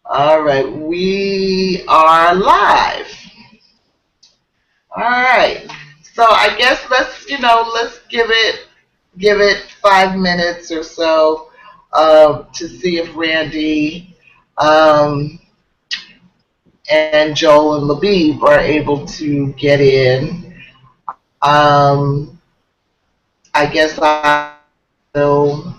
All right, we are live. All right. So I guess let's give it 5 minutes or so to see if Randie um, and Joel and Labib are able to get in. Um, I guess I will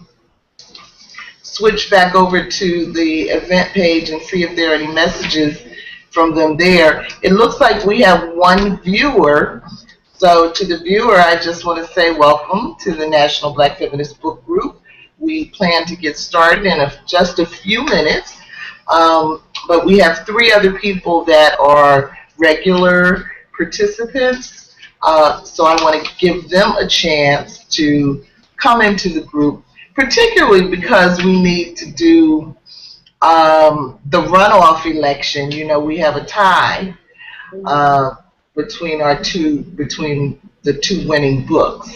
switch back over to the event page and see if there are any messages from them there. It looks like we have one viewer. So to the viewer, I just want to say welcome to the National Black Feminist Book Group. We plan to get started in just a few minutes, but we have 3 other people that are regular participants. So I want to give them a chance to come into the group, particularly because we need to do the runoff election. You know, we have a tie between the 2 winning books.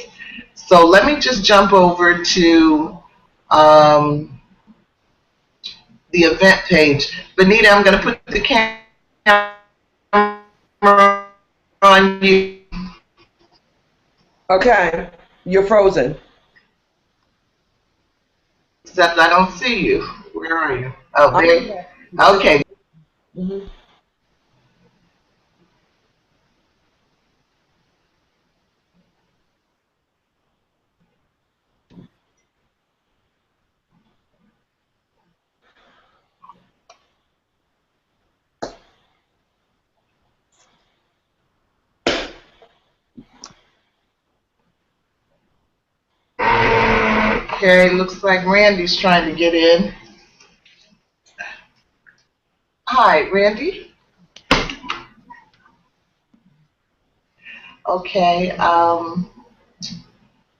So let me just jump over to the event page. Venita, I'm going to put the camera on you. Okay, you're frozen. Except I don't see you. Where are you? Oh, there. Okay. Mm-hmm. Okay, looks like Randy's trying to get in. Hi, Randie. Okay,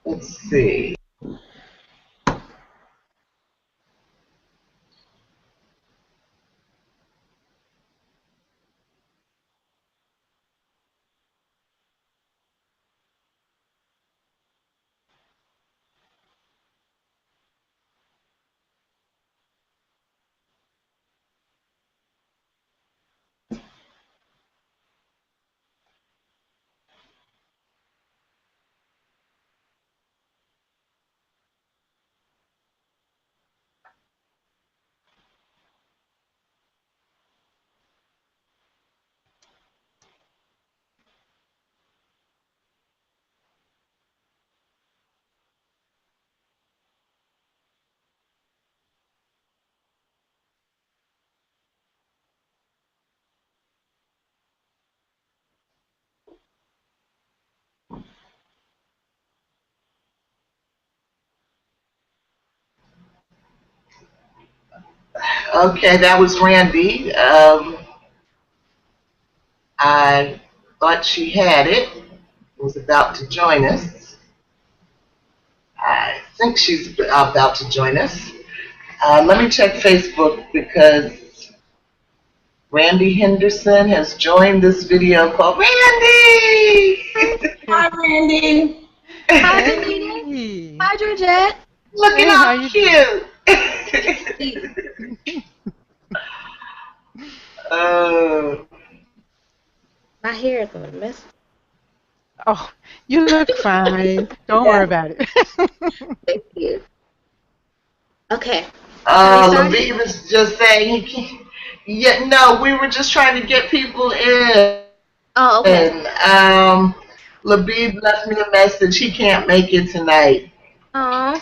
let's see. Okay, that was Randie. I thought she had it. Was about to join us. I think she's about to join us. Let me check Facebook because Randie Henderson has joined this video called Randie! Hi, Randie. Hi, Venita. Hi, Georgette. Look at how cute! My hair is a mess. Oh, you look fine. Don't worry about it. Thank you. Okay. Labib is just saying he can't. Yeah, no, we were just trying to get people in. Oh, okay. And Labib left me a message. He can't make it tonight. Oh.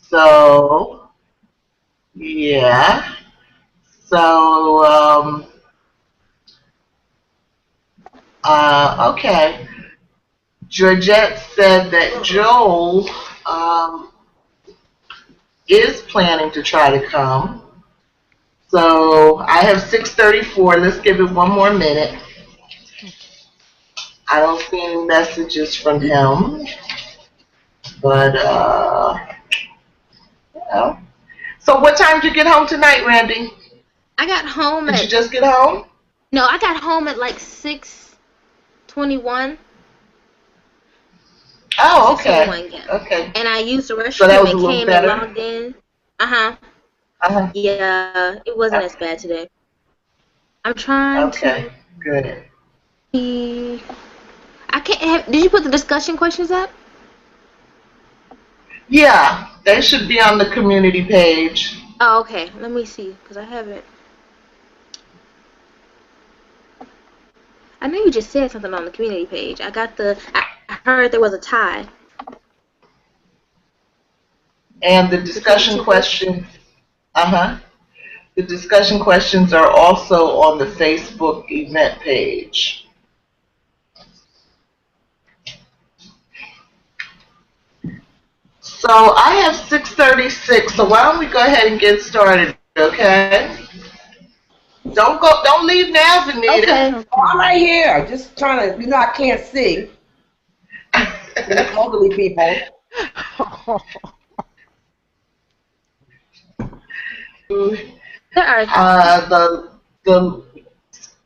So, yeah. So, okay. Georgette said that Joel is planning to try to come. So I have 6:34. Let's give it one more minute. I don't see any messages from him. But, well. So what time did you get home tonight, Randie? I got home Did you just get home? No, I got home at like 6:21. Oh, okay. Yeah. Okay. And I used the restroom So that was and a little came better. and logged in. Uh-huh. Uh-huh. Yeah, it wasn't as bad today. I'm trying Okay, to good. see. I can't have, did you put the discussion questions up? Yeah, they should be on the community page. Oh, okay. Let me see, because I haven't. I know you just said something on the community page. I heard there was a tie And the between the discussion two books. questions, uh-huh. The discussion questions are also on the Facebook event page. So I have 6:36, so why don't we go ahead and get started, okay? Don't leave now, Venita. Okay. Okay. Oh, I'm right here. Just trying to, I can't see. The elderly people. There are. The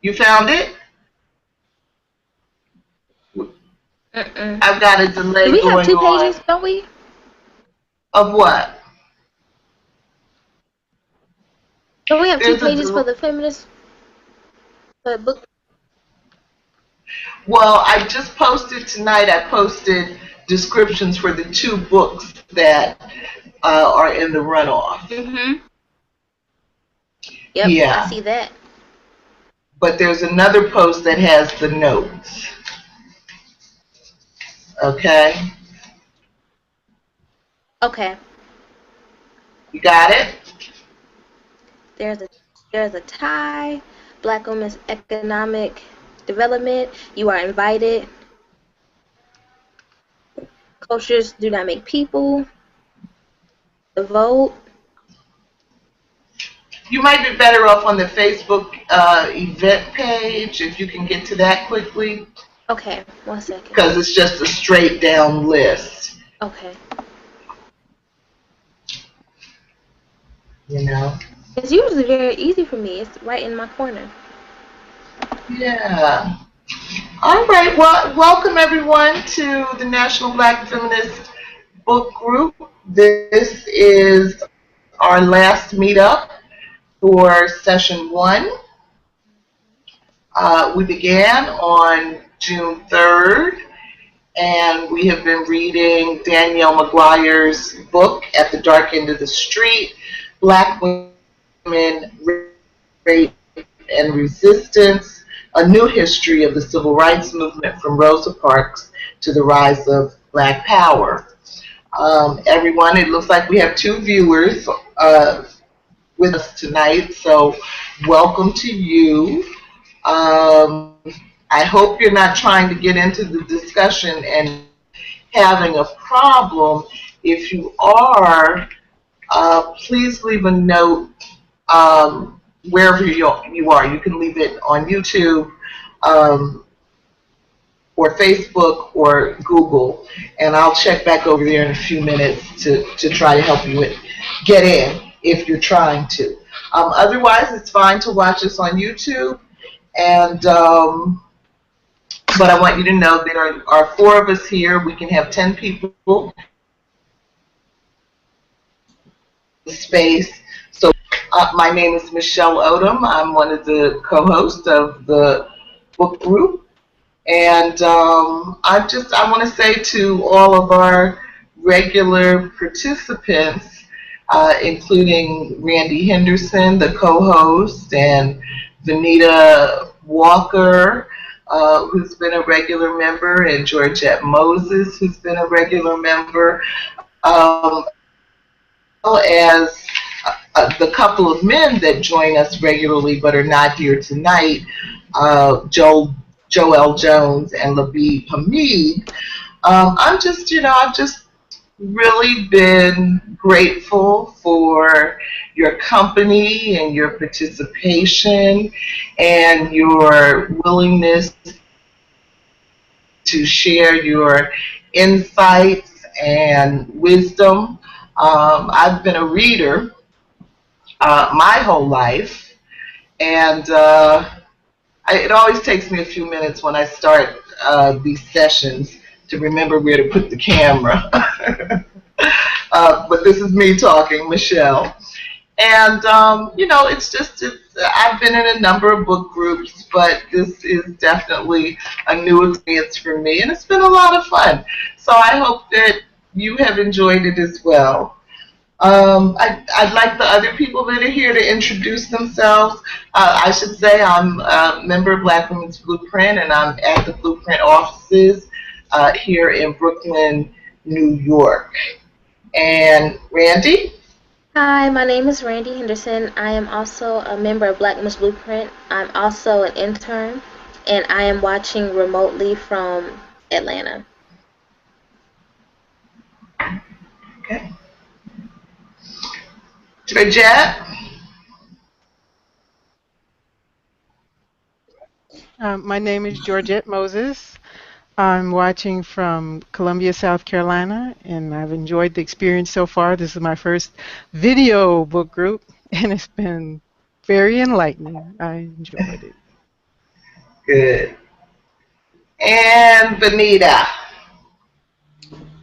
you found it? Mm-mm. I've got a Do delay we have going two on. pages? Don't we? Of what? Don't we have two There's a pages for the feminist book? Well, I just posted tonight. I posted descriptions for the two books that are in the runoff. Mm-hmm. Yep, I Yeah, see that. but there's another post that has the notes. Okay, Okay. you got it? There's a there's a tie. Black women's economic development. You are invited. Cultures do not make people. The vote. You might be better off on the Facebook event page if you can get to that quickly, Okay, 1 second. because it's just a straight down list. Okay. You know. It's usually very easy for me. It's right in my corner. Yeah. All right. Well, welcome everyone to the National Black Feminist Book Group. This is our last meetup for session 1. We began on June 3rd, and we have been reading Danielle McGuire's book, At the Dark End of the Street, Black Women, Rape, and Resistance, A New History of the Civil Rights Movement from Rosa Parks to the Rise of Black Power. Everyone, it looks like we have 2 viewers with us tonight, so welcome to you. I hope you're not trying to get into the discussion and having a problem. If you are, please leave a note wherever you are. You can leave it on YouTube or Facebook or Google, and I'll check back over there in a few minutes to try to help you get in if you're trying to. Otherwise, it's fine to watch us on YouTube, and but I want you to know there are 4 of us here. We can have 10 people in space. So my name is Michelle Odom. I'm one of the co-hosts of the book group. And I want to say to all of our regular participants, including Randie Henderson, the co-host, and Venita Walker, who's been a regular member, and Georgette Moses, who's been a regular member, well as the couple of men that join us regularly but are not here tonight, Joel Jones and Labib Hamid. I've just really been grateful for your company and your participation and your willingness to share your insights and wisdom. I've been a reader my whole life, and it always takes me a few minutes when I start these sessions to remember where to put the camera. But this is me talking, Michelle. And, I've been in a number of book groups, but this is definitely a new experience for me, and it's been a lot of fun. So I hope that you have enjoyed it as well. I'd like the other people that are here to introduce themselves. I should say I'm a member of Black Women's Blueprint, and I'm at the Blueprint offices here in Brooklyn, New York. And Randie? Hi, my name is Randie Henderson. I am also a member of Black Women's Blueprint. I'm also an intern, and I am watching remotely from Atlanta. Okay. Georgette? My name is Georgette Moses. I'm watching from Columbia, South Carolina, and I've enjoyed the experience so far. This is my first video book group, and it's been very enlightening. I enjoyed it. Good. And Venita?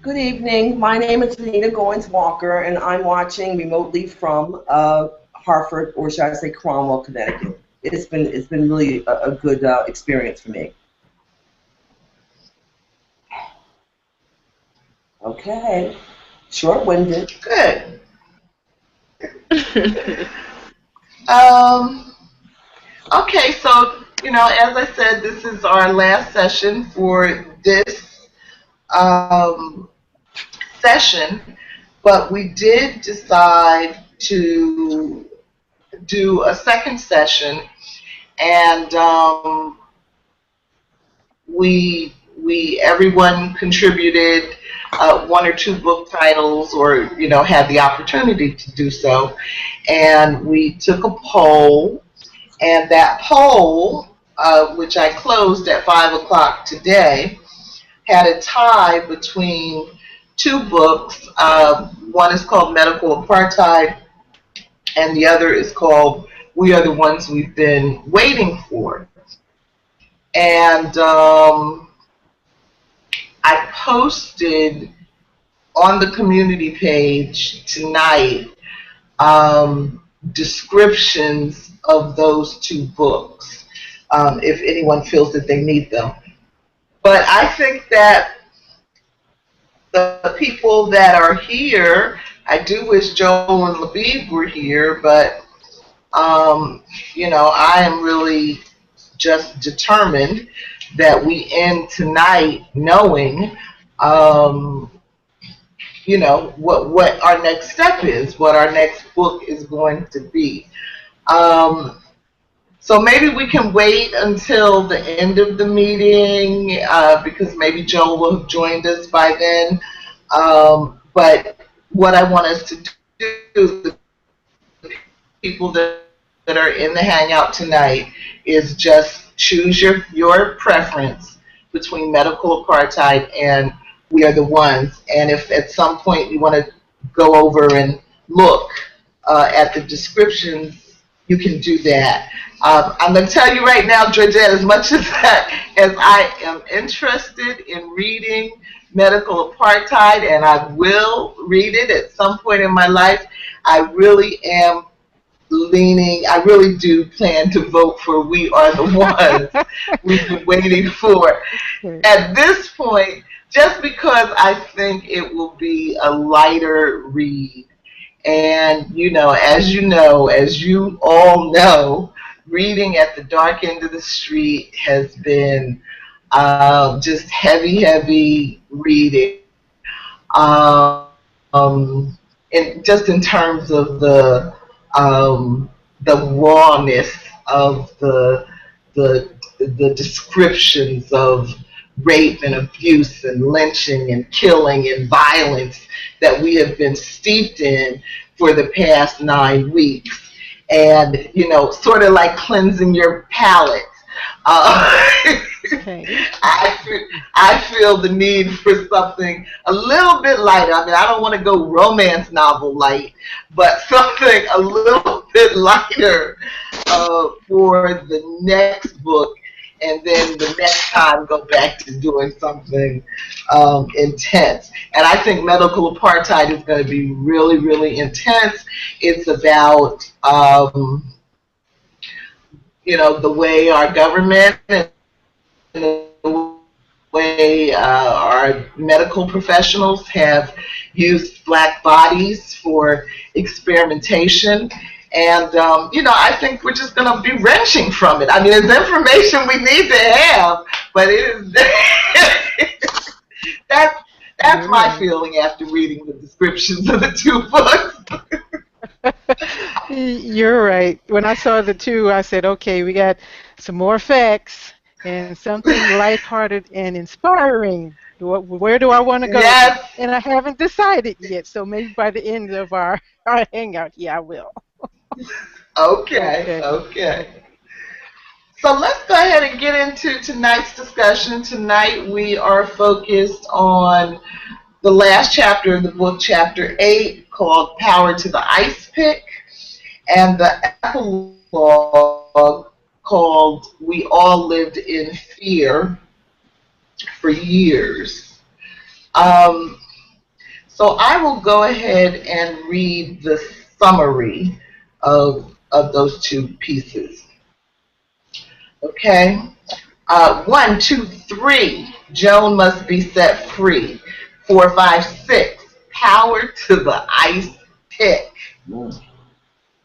Good evening. My name is Venita Goines Walker, and I'm watching remotely from Hartford, or should I say Cromwell, Connecticut. It's been really a good experience for me. Okay. Short-winded. Good. Okay, so, as I said, this is our last session for this session, but we did decide to do a second session, and everyone contributed one or two book titles, or had the opportunity to do so, and we took a poll, and that poll, which I closed at 5 o'clock today, had a tie between two books. One is called Medical Apartheid, and the other is called We Are the Ones We've Been Waiting For. And I posted on the community page tonight descriptions of those two books, if anyone feels that they need them. But I think that the people that are here, I do wish Joel and Labib were here, but I am really just determined that we end tonight knowing, what our next step is, what our next book is going to be. So maybe we can wait until the end of the meeting, because maybe Joel will have joined us by then. But what I want us to do, the people that are in the Hangout tonight, is just choose your preference between Medical Apartheid and We Are the Ones. And if at some point you want to go over and look at the descriptions, you can do that. I'm going to tell you right now, Georgette, as much as I am interested in reading Medical Apartheid, and I will read it at some point in my life, I really am leaning, I really do plan to vote for We Are the Ones we've been waiting for. At this point, just because I think it will be a lighter read. And, as you all know, reading at the dark end of the street has been just heavy reading. Just in terms of the rawness of the descriptions of rape and abuse and lynching and killing and violence that we have been steeped in for the past 9 weeks. And, sort of like cleansing your palate. Okay. I feel the need for something a little bit lighter. I mean, I don't want to go romance novel light, but something a little bit lighter for the next book. and then the next time go back to doing something intense. And I think medical apartheid is going to be really, really intense. It's about the way our government and the way our medical professionals have used black bodies for experimentation. And, I think we're just going to be wrenching from it. I mean, it's information we need to have, but it is that's my feeling after reading the descriptions of the two books. You're right. When I saw the two, I said, okay, we got some more facts and something lighthearted and inspiring. Where do I want to go? Yes. And I haven't decided yet, so maybe by the end of our hangout, yeah, I will. Okay. So let's go ahead and get into tonight's discussion. Tonight we are focused on the last chapter of the book, chapter 8, called Power to the Ice Pick, and the epilogue called We All Lived in Fear for Years. So I will go ahead and read the summary of those two pieces. Okay? 1, 2, 3, Joan must be set free. 4, 5, 6, power to the ice pick.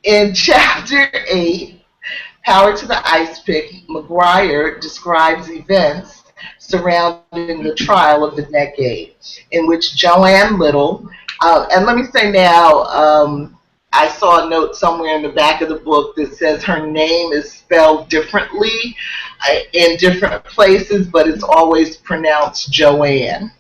In chapter 8, Power to the Ice Pick, McGuire describes events surrounding the trial of the decade, in which Joan Little, and let me say now, I saw a note somewhere in the back of the book that says her name is spelled differently in different places, but it's always pronounced Joanne.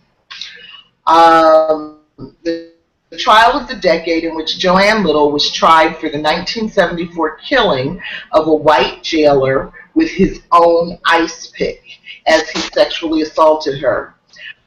The trial of the decade in which Joan Little was tried for the 1974 killing of a white jailer with his own ice pick as he sexually assaulted her.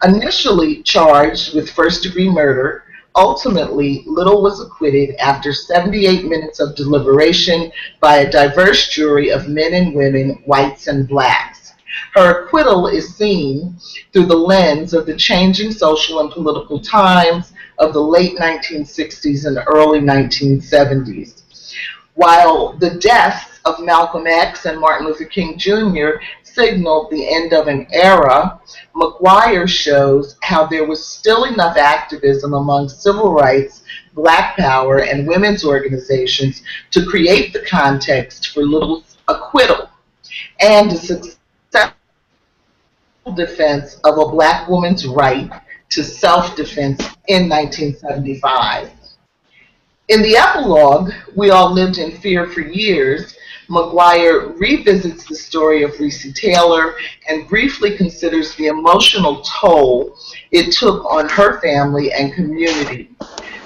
Initially charged with first-degree murder, ultimately, Little was acquitted after 78 minutes of deliberation by a diverse jury of men and women, whites and blacks. Her acquittal is seen through the lens of the changing social and political times of the late 1960s and early 1970s. While the deaths of Malcolm X and Martin Luther King Jr. signaled the end of an era, McGuire shows how there was still enough activism among civil rights, black power, and women's organizations to create the context for Little's acquittal and a successful defense of a black woman's right to self-defense in 1975. In the epilogue, We All Lived in Fear for Years, McGuire revisits the story of Recy Taylor and briefly considers the emotional toll it took on her family and community.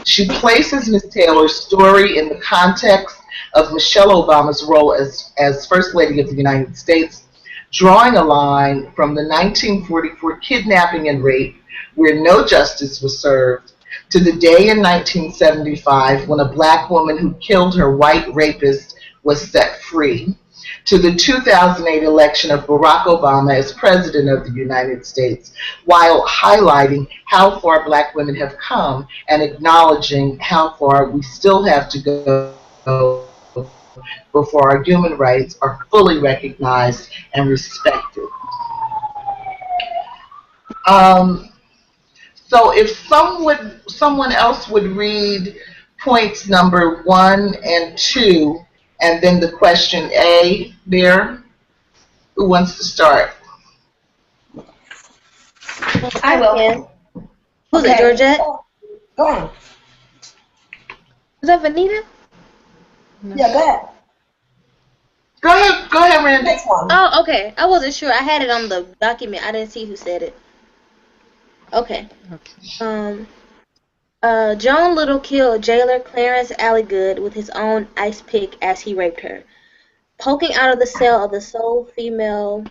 She places Ms. Taylor's story in the context of Michelle Obama's role as First Lady of the United States, drawing a line from the 1944 kidnapping and rape, where no justice was served, to the day in 1975 when a black woman who killed her white rapist was set free, to the 2008 election of Barack Obama as President of the United States, while highlighting how far black women have come and acknowledging how far we still have to go before our human rights are fully recognized and respected. So if someone else would read points number 1 and 2, and then the question A there, who wants to start? I will. Who's it, Georgette? Go on. Is that Venita? No. Yeah, go ahead. Go ahead, Randie. Next one. Oh, okay. I wasn't sure. I had it on the document. I didn't see who said it. Okay. Joan Little killed jailer Clarence Alligood with his own ice pick as he raped her. Poking out of the cell of the sole female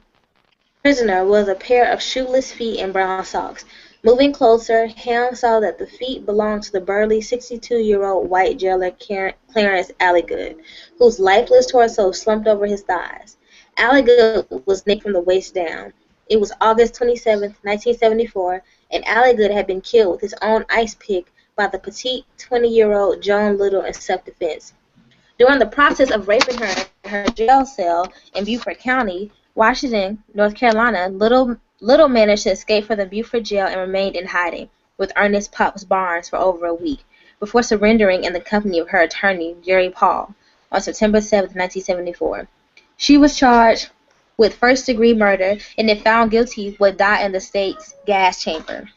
prisoner was a pair of shoeless feet and brown socks. Moving closer, Ham saw that the feet belonged to the burly 62-year-old white jailer Clarence Alligood, whose lifeless torso slumped over his thighs. Alligood was naked from the waist down. It was August 27, 1974, and Alligood had been killed with his own ice pick by the petite 20-year-old Joan Little in self-defense. During the process of raping her in her jail cell in Beaufort County, Washington, North Carolina, Little managed to escape from the Beaufort jail and remained in hiding with Ernest Pops Barnes for over a week, before surrendering in the company of her attorney, Jerry Paul, on September 7, 1974. She was charged with first-degree murder and, if found guilty, would die in the state's gas chamber.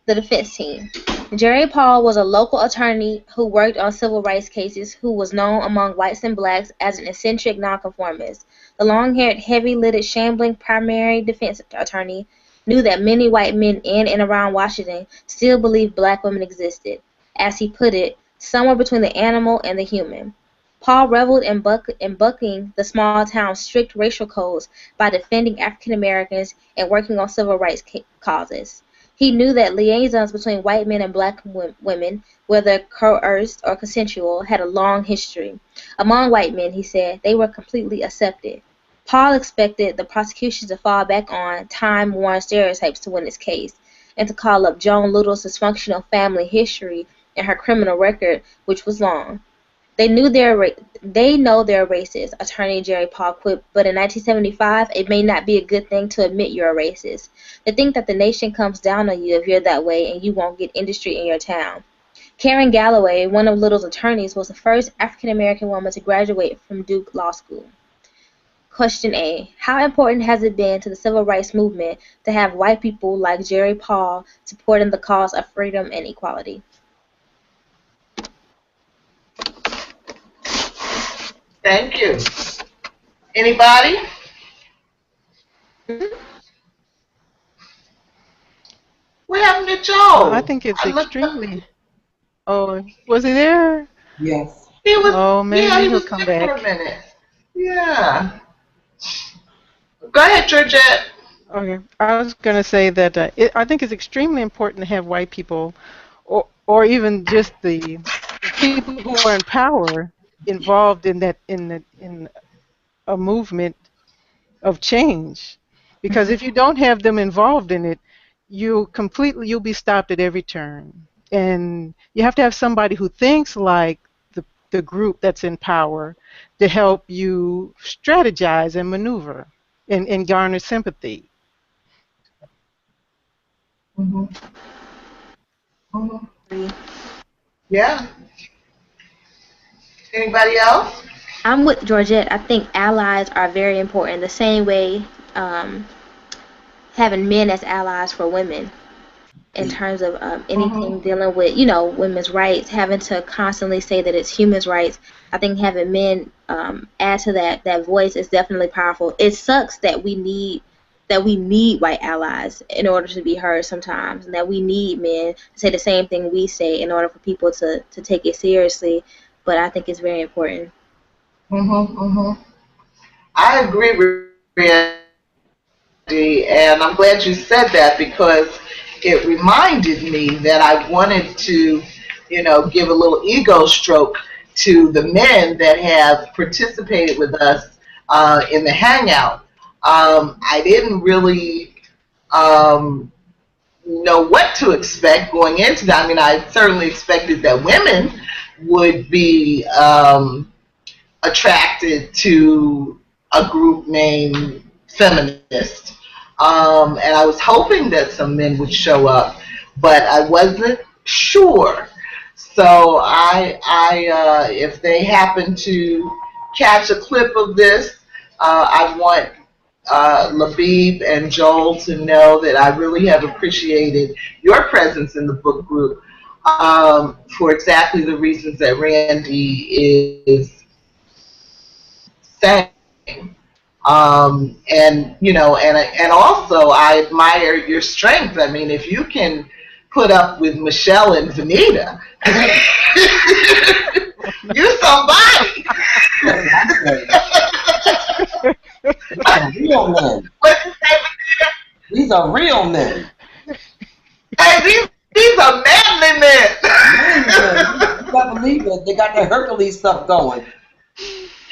The defense team. Jerry Paul was a local attorney who worked on civil rights cases who was known among whites and blacks as an eccentric nonconformist. The long-haired, heavy-lidded, shambling primary defense attorney knew that many white men in and around Washington still believed black women existed. As he put it, somewhere between the animal and the human. Paul reveled in bucking the small town's strict racial codes by defending African Americans and working on civil rights causes. He knew that liaisons between white men and black women, whether coerced or consensual, had a long history. Among white men, he said, they were completely accepted. Paul expected the prosecution to fall back on time-worn stereotypes to win is case, and to call up Joan Little's dysfunctional family history and her criminal record, which was long. They know they're racist, attorney Jerry Paul quipped, but in 1975, it may not be a good thing to admit you're a racist. They think that the nation comes down on you if you're that way and you won't get industry in your town. Karen Galloway, one of Little's attorneys, was the first African-American woman to graduate from Duke Law School. Question A. How important has it been to the civil rights movement to have white people like Jerry Paul supporting the cause of freedom and equality? Thank you. Anybody? What happened to Joe? I think it's extremely. Oh, was he there? Yes. He was. Oh, maybe yeah, he he'll was come there back. for a minute. Yeah. Go ahead, Georgette. Okay, I was going to say that I think it's extremely important to have white people, or even just the people who are in power, involved in a movement of change, because if you don't have them involved in it, you'll be stopped at every turn, and you have to have somebody who thinks like the group that's in power to help you strategize and maneuver and garner sympathy. Mm-hmm. Mm-hmm. Yeah. Anybody else? I'm with Georgette. I think allies are very important. The same way having men as allies for women in terms of anything dealing with, women's rights, having to constantly say that it's human rights. I think having men add to that voice is definitely powerful. It sucks that we need white allies in order to be heard sometimes, and that we need men to say the same thing we say in order for people to take it seriously. But I think it's very important. I agree with Randie, and I'm glad you said that because it reminded me that I wanted to, give a little ego stroke to the men that have participated with us in the hangout. I didn't really know what to expect going into that. I mean, I certainly expected that women would be attracted to a group named Feminist. And I was hoping that some men would show up, but I wasn't sure. So if they happen to catch a clip of this, I want Labib and Joel to know that I really have appreciated your presence in the book group for exactly the reasons that Randie is saying. And also I admire your strength. I mean, if you can put up with Michelle and Venita, you're somebody. Real men. What's his name, Venita? These are real men. Hey, these are manly men. You can't believe it. They got their Hercules stuff going.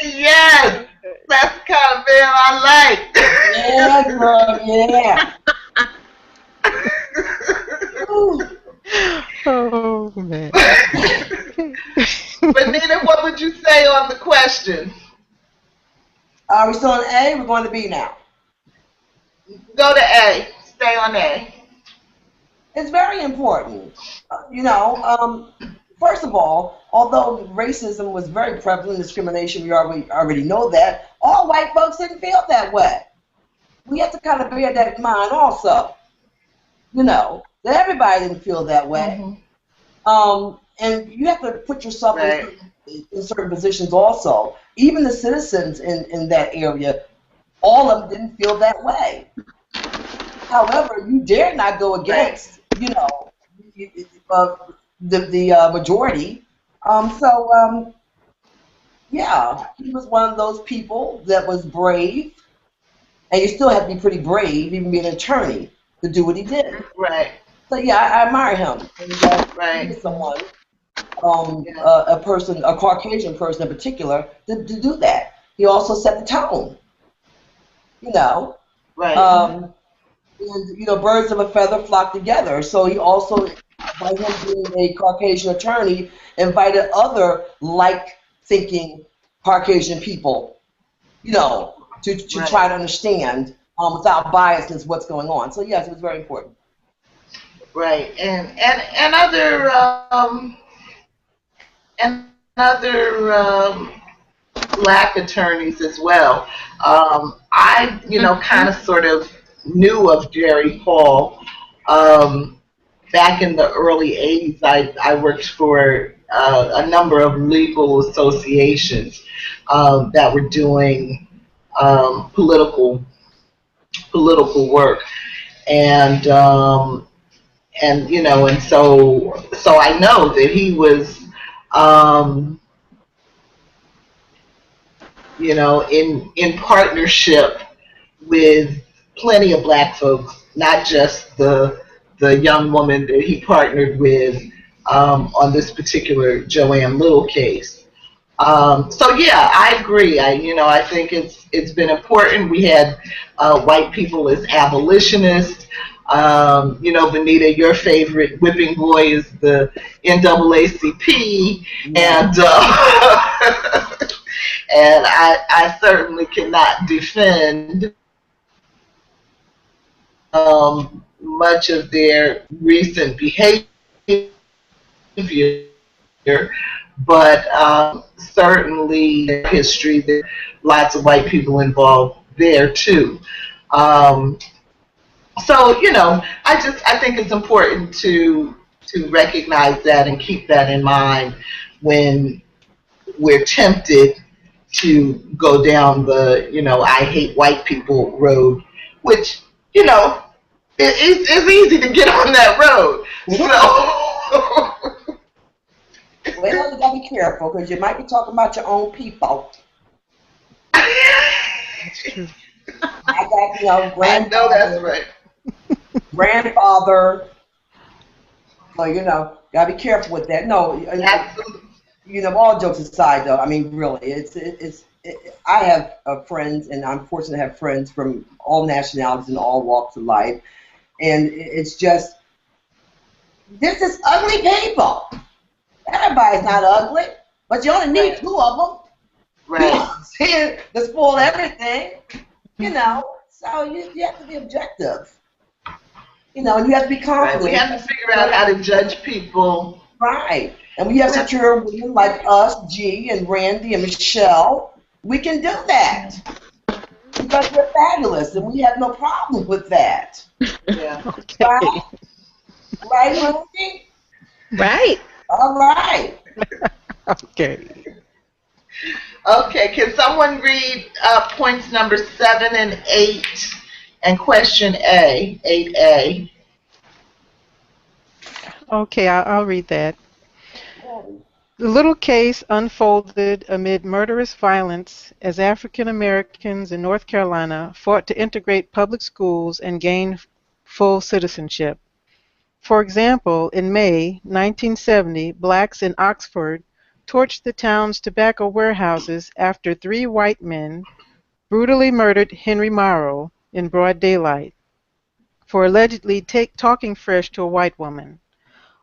Yes. That's the kind of man I like. Yeah, girl, yeah. Ooh. Oh man. Venita, what would you say on the question? Are we still on A? We're going to B now. Go to A. Stay on A. It's very important. First of all, although racism was very prevalent, discrimination, we already know that, all white folks didn't feel that way. We have to kind of bear that in mind also. That everybody didn't feel that way. And you have to put yourself in certain positions also. Even the citizens in that area, all of them didn't feel that way. However, you dare not go against, the majority. Yeah, he was one of those people that was brave, and you still have to be pretty brave, even being an attorney, to do what he did. Right. So yeah, I admire him. Right. He is someone, a person, a Caucasian person in particular, to do that. He also set the tone. Right. And birds of a feather flock together. So he also, by him being a Caucasian attorney, invited other like-thinking Caucasian people, to try to understand without biasness what's going on. So yes, it was very important. Right, and other black attorneys as well. I kind of sort of knew of Jerry Hall back in the early '80s. I worked for a number of legal associations that were doing political work, and so I know that he was in partnership with plenty of black folks, not just the young woman that he partnered with on this particular Joan Little case. So yeah, I agree. I think it's been important. We had white people as abolitionists. Venita, your favorite whipping boy is the NAACP, and and I certainly cannot defend much of their recent behavior, but certainly history, there are lots of white people involved there too. So I think it's important to recognize that and keep that in mind when we're tempted to go down the I hate white people road, which it's easy to get on that road. So. Well, you gotta be careful because you might be talking about your own people. That's true. I got, I know that's right. Grandfather. So gotta be careful with that. No, Absolutely. All jokes aside, though, I mean, really, I have friends, and I'm fortunate to have friends from all nationalities and all walks of life, and it's just this is ugly people. Everybody's not ugly, but you only need two of them. Right. To spoil everything, So you have to be objective, and you have to be confident. Right. We have to figure out how to judge people. Right. And we have secure women like us, G and Randie and Michelle. We can do that because we're fabulous, and we have no problem with that. Yeah. Okay. Right, Randie? Right. All right. Okay. Okay, can someone read points number 7 and 8 and question A, 8A? Okay, I'll read that. The little case unfolded amid murderous violence as African Americans in North Carolina fought to integrate public schools and gain full citizenship. For example, in May 1970, blacks in Oxford torched the town's tobacco warehouses after 3 white men brutally murdered Henry Morrow in broad daylight for allegedly talking fresh to a white woman.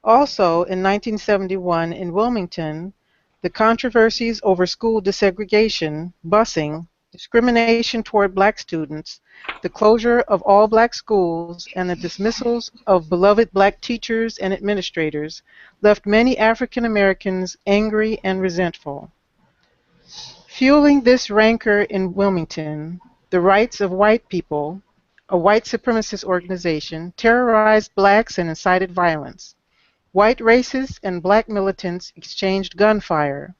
Also, in 1971 in Wilmington, the controversies over school desegregation, busing, discrimination toward black students, the closure of all black schools, and the dismissals of beloved black teachers and administrators left many African Americans angry and resentful. Fueling this rancor in Wilmington, the Rights of White People, a white supremacist organization, terrorized blacks and incited violence. White racists and black militants exchanged gunfire,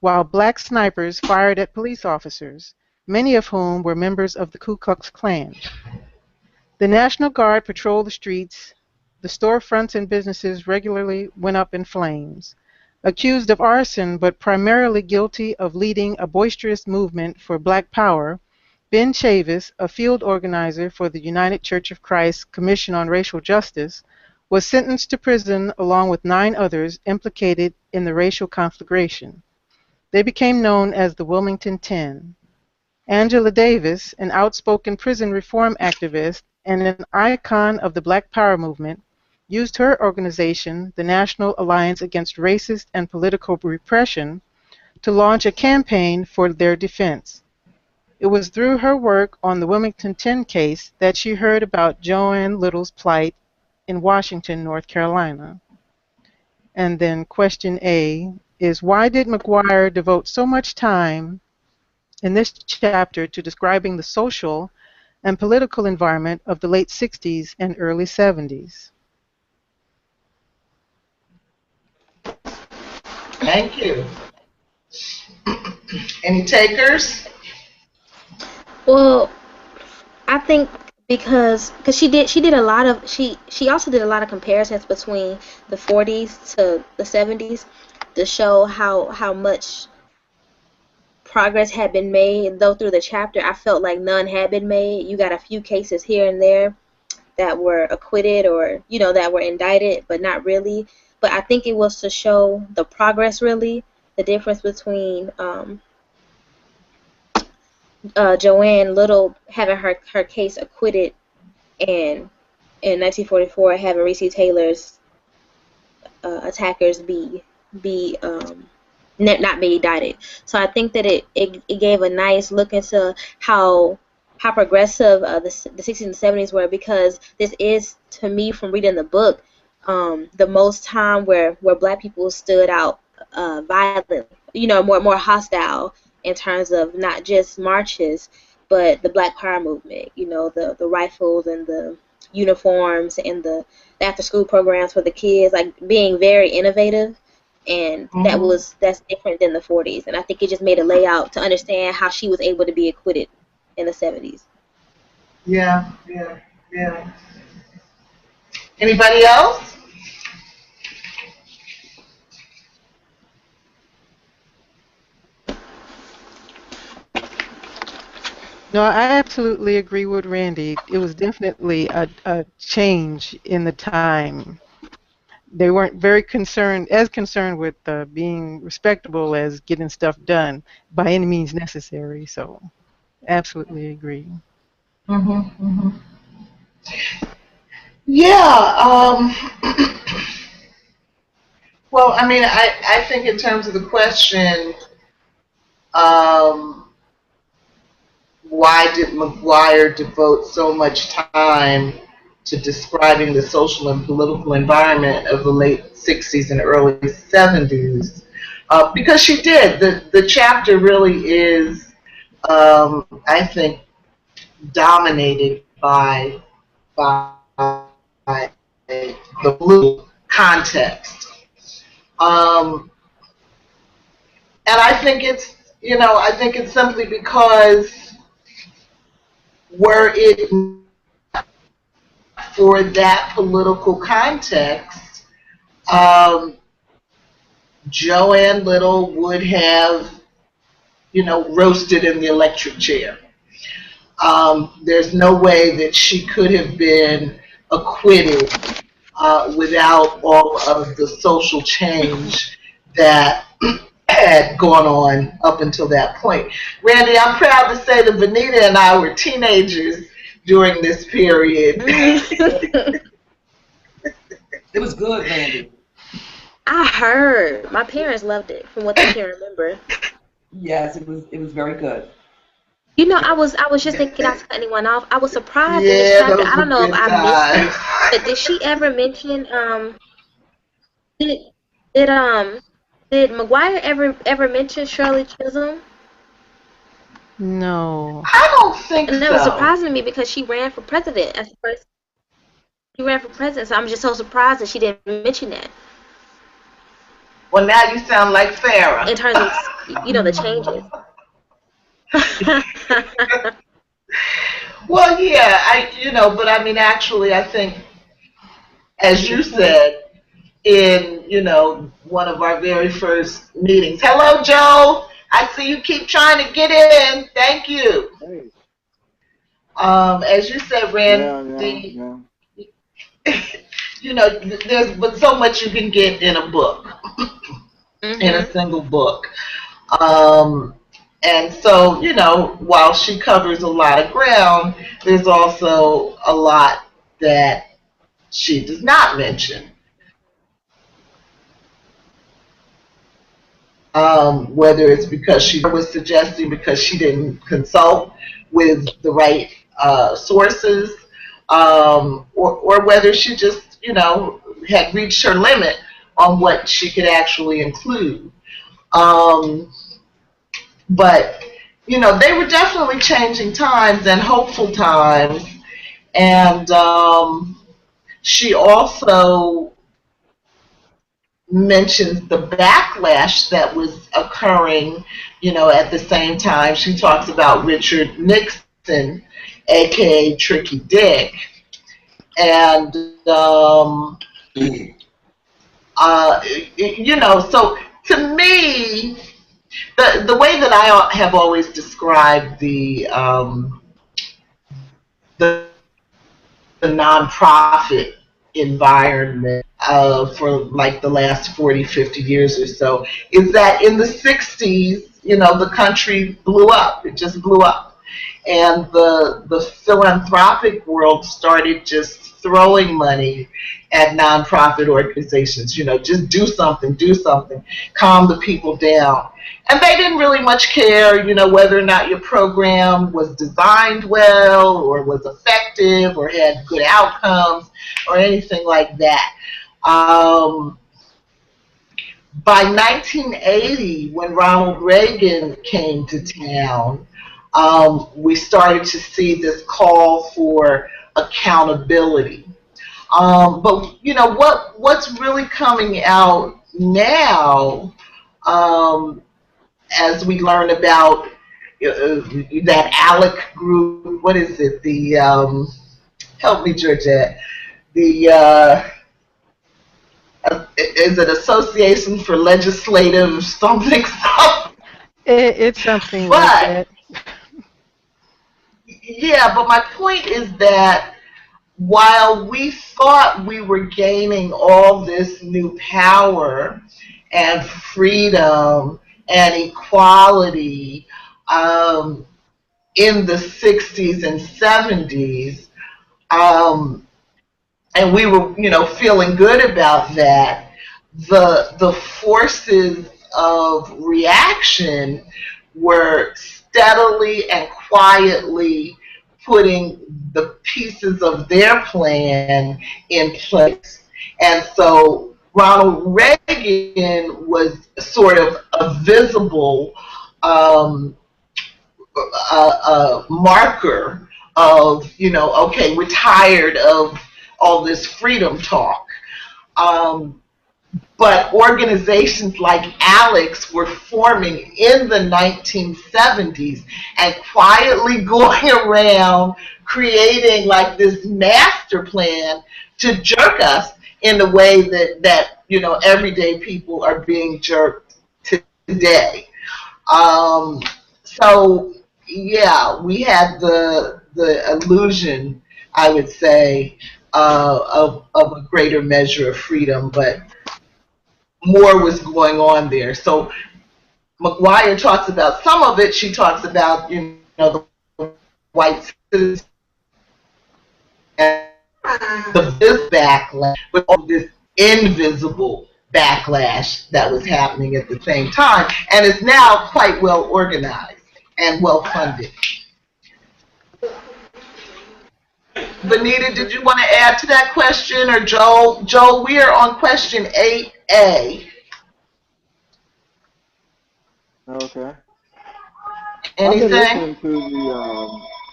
while black snipers fired at police officers, many of whom were members of the Ku Klux Klan. The National Guard patrolled the streets. The storefronts and businesses regularly went up in flames. Accused of arson, but primarily guilty of leading a boisterous movement for Black Power, Ben Chavis, a field organizer for the United Church of Christ Commission on Racial Justice, was sentenced to prison along with 9 others implicated in the racial conflagration. They became known as the Wilmington 10. Angela Davis, an outspoken prison reform activist and an icon of the Black Power movement, used her organization, the National Alliance Against Racist and Political Repression, to launch a campaign for their defense. It was through her work on the Wilmington 10 case that she heard about Joan Little's plight in Washington, North Carolina. And then question A is, why did McGuire devote so much time in this chapter to describing the social and political environment of the late 60s and early 70s? Thank you. Any takers? Well, I think because she did a lot of she also did a lot of comparisons between the 40s to the 70s to show how much progress had been made. Though through the chapter I felt like none had been made. You got a few cases here and there that were acquitted or that were indicted, but not really. But I think it was to show the progress, really, the difference between Joan Little having her case acquitted and in 1944 having Reese Taylor's attackers not be indicted. So I think that it gave a nice look into how progressive the 60s and 70s were, because this is, to me, from reading the book, the most time where black people stood out violent, more hostile in terms of not just marches, but the Black Power movement, the rifles and the uniforms and the after school programs for the kids, like being very innovative. And that's different than the 40s. And I think it just made a layout to understand how she was able to be acquitted in the 70s. Yeah. Anybody else? No, I absolutely agree with Randie. It was definitely a change in the time. They weren't very concerned with being respectable as getting stuff done by any means necessary. So, absolutely agree. Yeah. Well, I mean, I think in terms of the question, why did McGuire devote so much time to describing the social and political environment of the late 60s and early 70s? Because she did. The chapter really is, I think, dominated by the blue context. And I think it's simply because were it for that political context, Joan Little would have, roasted in the electric chair. There's no way that she could have been acquitted without all of the social change that had gone on up until that point. Randie, I'm proud to say that Venita and I were teenagers during this period. It was good, Randie. I heard my parents loved it from what they can remember. Yes, it was very good. You know, I was just thinking not to cut anyone off. I was surprised in this Yeah, chapter. those I were don't know if good I missed it, times. but did she ever mention did did did McGuire ever mention Shirley Chisholm? No. I don't think And that was so. surprising to me because she ran for president as the first. She ran for president, so I'm just so surprised that she didn't mention that Well, now you sound like Farrah. in terms of the changes. Well, yeah, but I mean, actually, I think, as you said, in, one of our very first meetings. Hello, Joe. I see you keep trying to get in. Thank you. Hey. As you said, Randy, there's but so much you can get in a book, in a single book. And so, while she covers a lot of ground, there's also a lot that she does not mention. Whether it's because she was suggesting because she didn't consult with the right sources, or whether she just, had reached her limit on what she could actually include. But, they were definitely changing times and hopeful times. And she also mentions the backlash that was occurring, at the same time. She talks about Richard Nixon, aka Tricky Dick. And, so to me, the way that I have always described the nonprofit environment for like the last 40, 50 years or so is that in the 60s, the country blew up. It just blew up. And the philanthropic world started just throwing money at nonprofit organizations, just do something, calm the people down. And they didn't really much care, whether or not your program was designed well or was effective or had good outcomes or anything like that. By 1980, when Ronald Reagan came to town, we started to see this call for accountability. But what's really coming out now, as we learn about that ALEC group, what is it? The help me, Georgette. The is it Association for Legislative something? It's something like that. Yeah, but my point is that while we thought we were gaining all this new power and freedom and equality in the 60s and 70s, and we were, feeling good about that, the forces of reaction were steadily and quietly putting the pieces of their plan in place. And so Ronald Reagan was sort of a visible marker of, okay, we're tired of all this freedom talk. But organizations like ALEC were forming in the 1970s and quietly going around creating like this master plan to jerk us in the way that everyday people are being jerked today. So yeah, we had the illusion, I would say, of a greater measure of freedom, but more was going on there. So McGuire talks about some of it. She talks about, the white suits and the backlash, with all this invisible backlash that was happening at the same time, and is now quite well organized and well funded. Venita, did you want to add to that question, or Joe? Joe, we are on question 8A. Okay. Anything?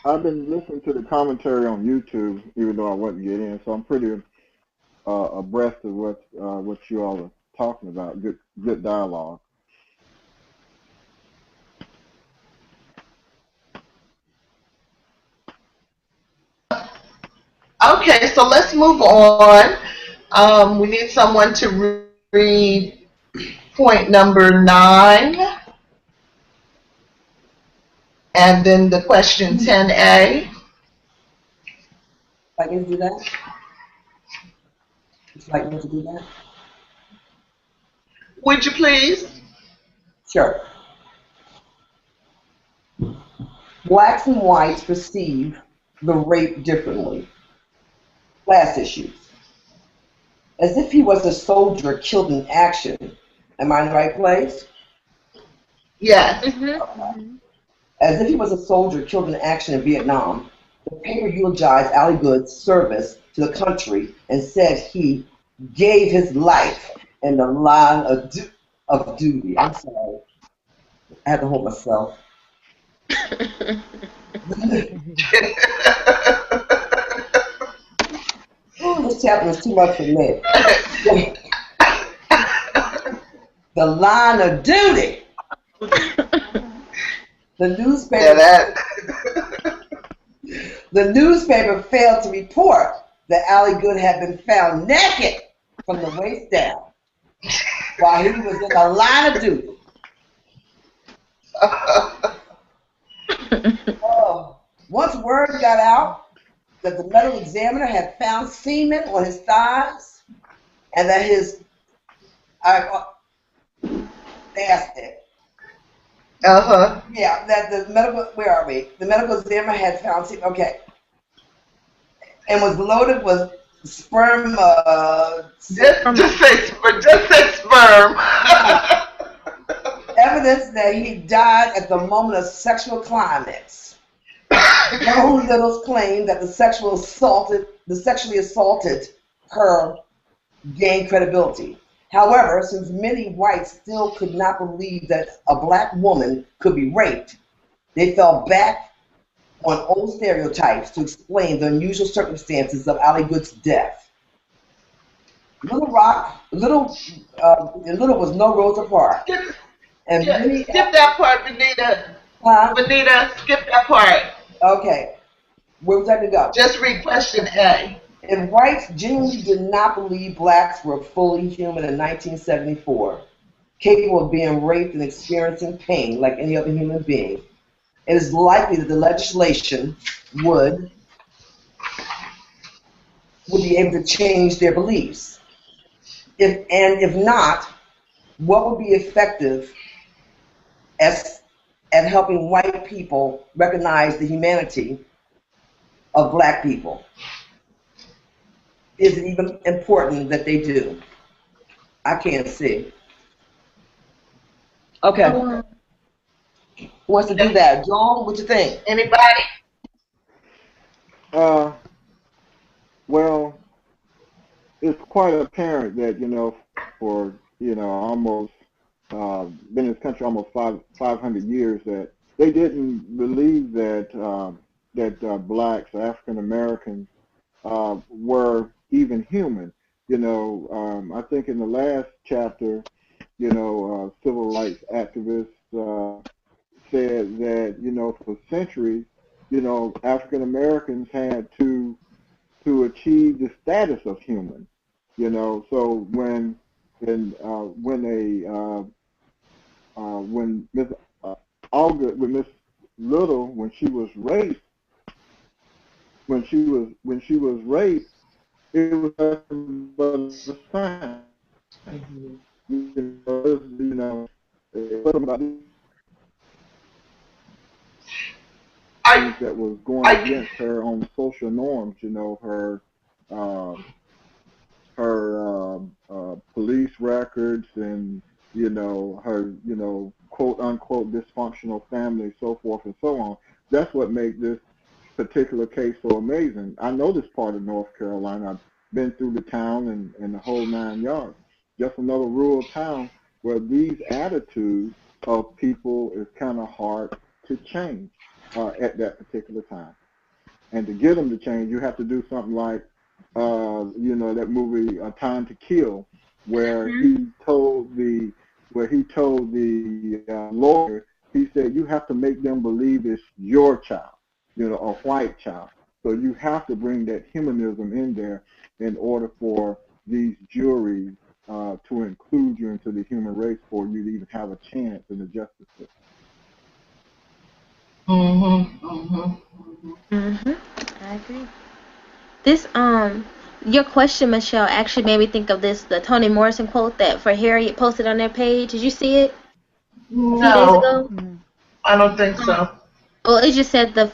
I've been listening to the commentary on YouTube, even though I wasn't getting in, so I'm pretty abreast of what you all are talking about. Good dialogue. Okay, so let's move on. We need someone to read point number 9, and then the question 10A. I can do that. Would you like me to do that? Would you please? Sure. Blacks and whites perceive the rape differently. Class issues. As if he was a soldier killed in action. Am I in the right place? Yes. Mm-hmm. As if he was a soldier killed in action in Vietnam, the paper eulogized Ali Good's service to the country and said he gave his life in the line of duty. I'm sorry. I had to hold myself. Ooh, this chapter was too much for me. The line of duty. The newspaper failed to report that Ali Good had been found naked from the waist down while he was in the line of duty. Once word got out that the medical examiner had found semen on his thighs and that his yeah, that the medical, where are we? The medical examiner had found semen, okay, and was loaded with sperm. Just say sperm. Evidence that he died at the moment of sexual climax. Joan Little's claim that the sexually assaulted her gained credibility. However, since many whites still could not believe that a black woman could be raped, they fell back on old stereotypes to explain the unusual circumstances of Ali Good's death. Little was no Rosa Parks. Skip that part, Venita. Huh? Venita, skip that part. Okay. Where was I going to go? Just read question A. If whites genuinely did not believe blacks were fully human in 1974, capable of being raped and experiencing pain like any other human being, it is likely that the legislation would be able to change their beliefs. If not, what would be effective at helping white people recognize the humanity of black people? Is it even important that they do? I can't see. Okay. Who wants to do that? Joan, what you think? Anybody? Well, it's quite apparent that, for, almost, been in this country almost 500 years, that they didn't believe that, blacks, African Americans, were even human. I think in the last chapter, civil rights activists said that, for centuries, African Americans had to achieve the status of human. So when Miss when Miss Little, when she was raped, it was but a sign. I, that was going I, against her on social norms, you know, um, her police records and, you know, her, you know, quote unquote dysfunctional family, so forth and so on. That's what made this particular case so amazing. I know this part of North Carolina. I've been through the town and the whole 9 yards. Just another rural town where these attitudes of people is kind of hard to change at that particular time. And to get them to change, you have to do something like, you know, that movie Time to Kill, where he told the lawyer, he said, you have to make them believe it's your child, you know, a white child. So you have to bring that humanism in there in order for these juries to include you into the human race for you to even have a chance in the justice system. I agree. This your question, Michelle, actually made me think of the Toni Morrison quote that for Harriet posted on their page. Did you see it a few days no, ago? I don't think Um, so. Well, it just said the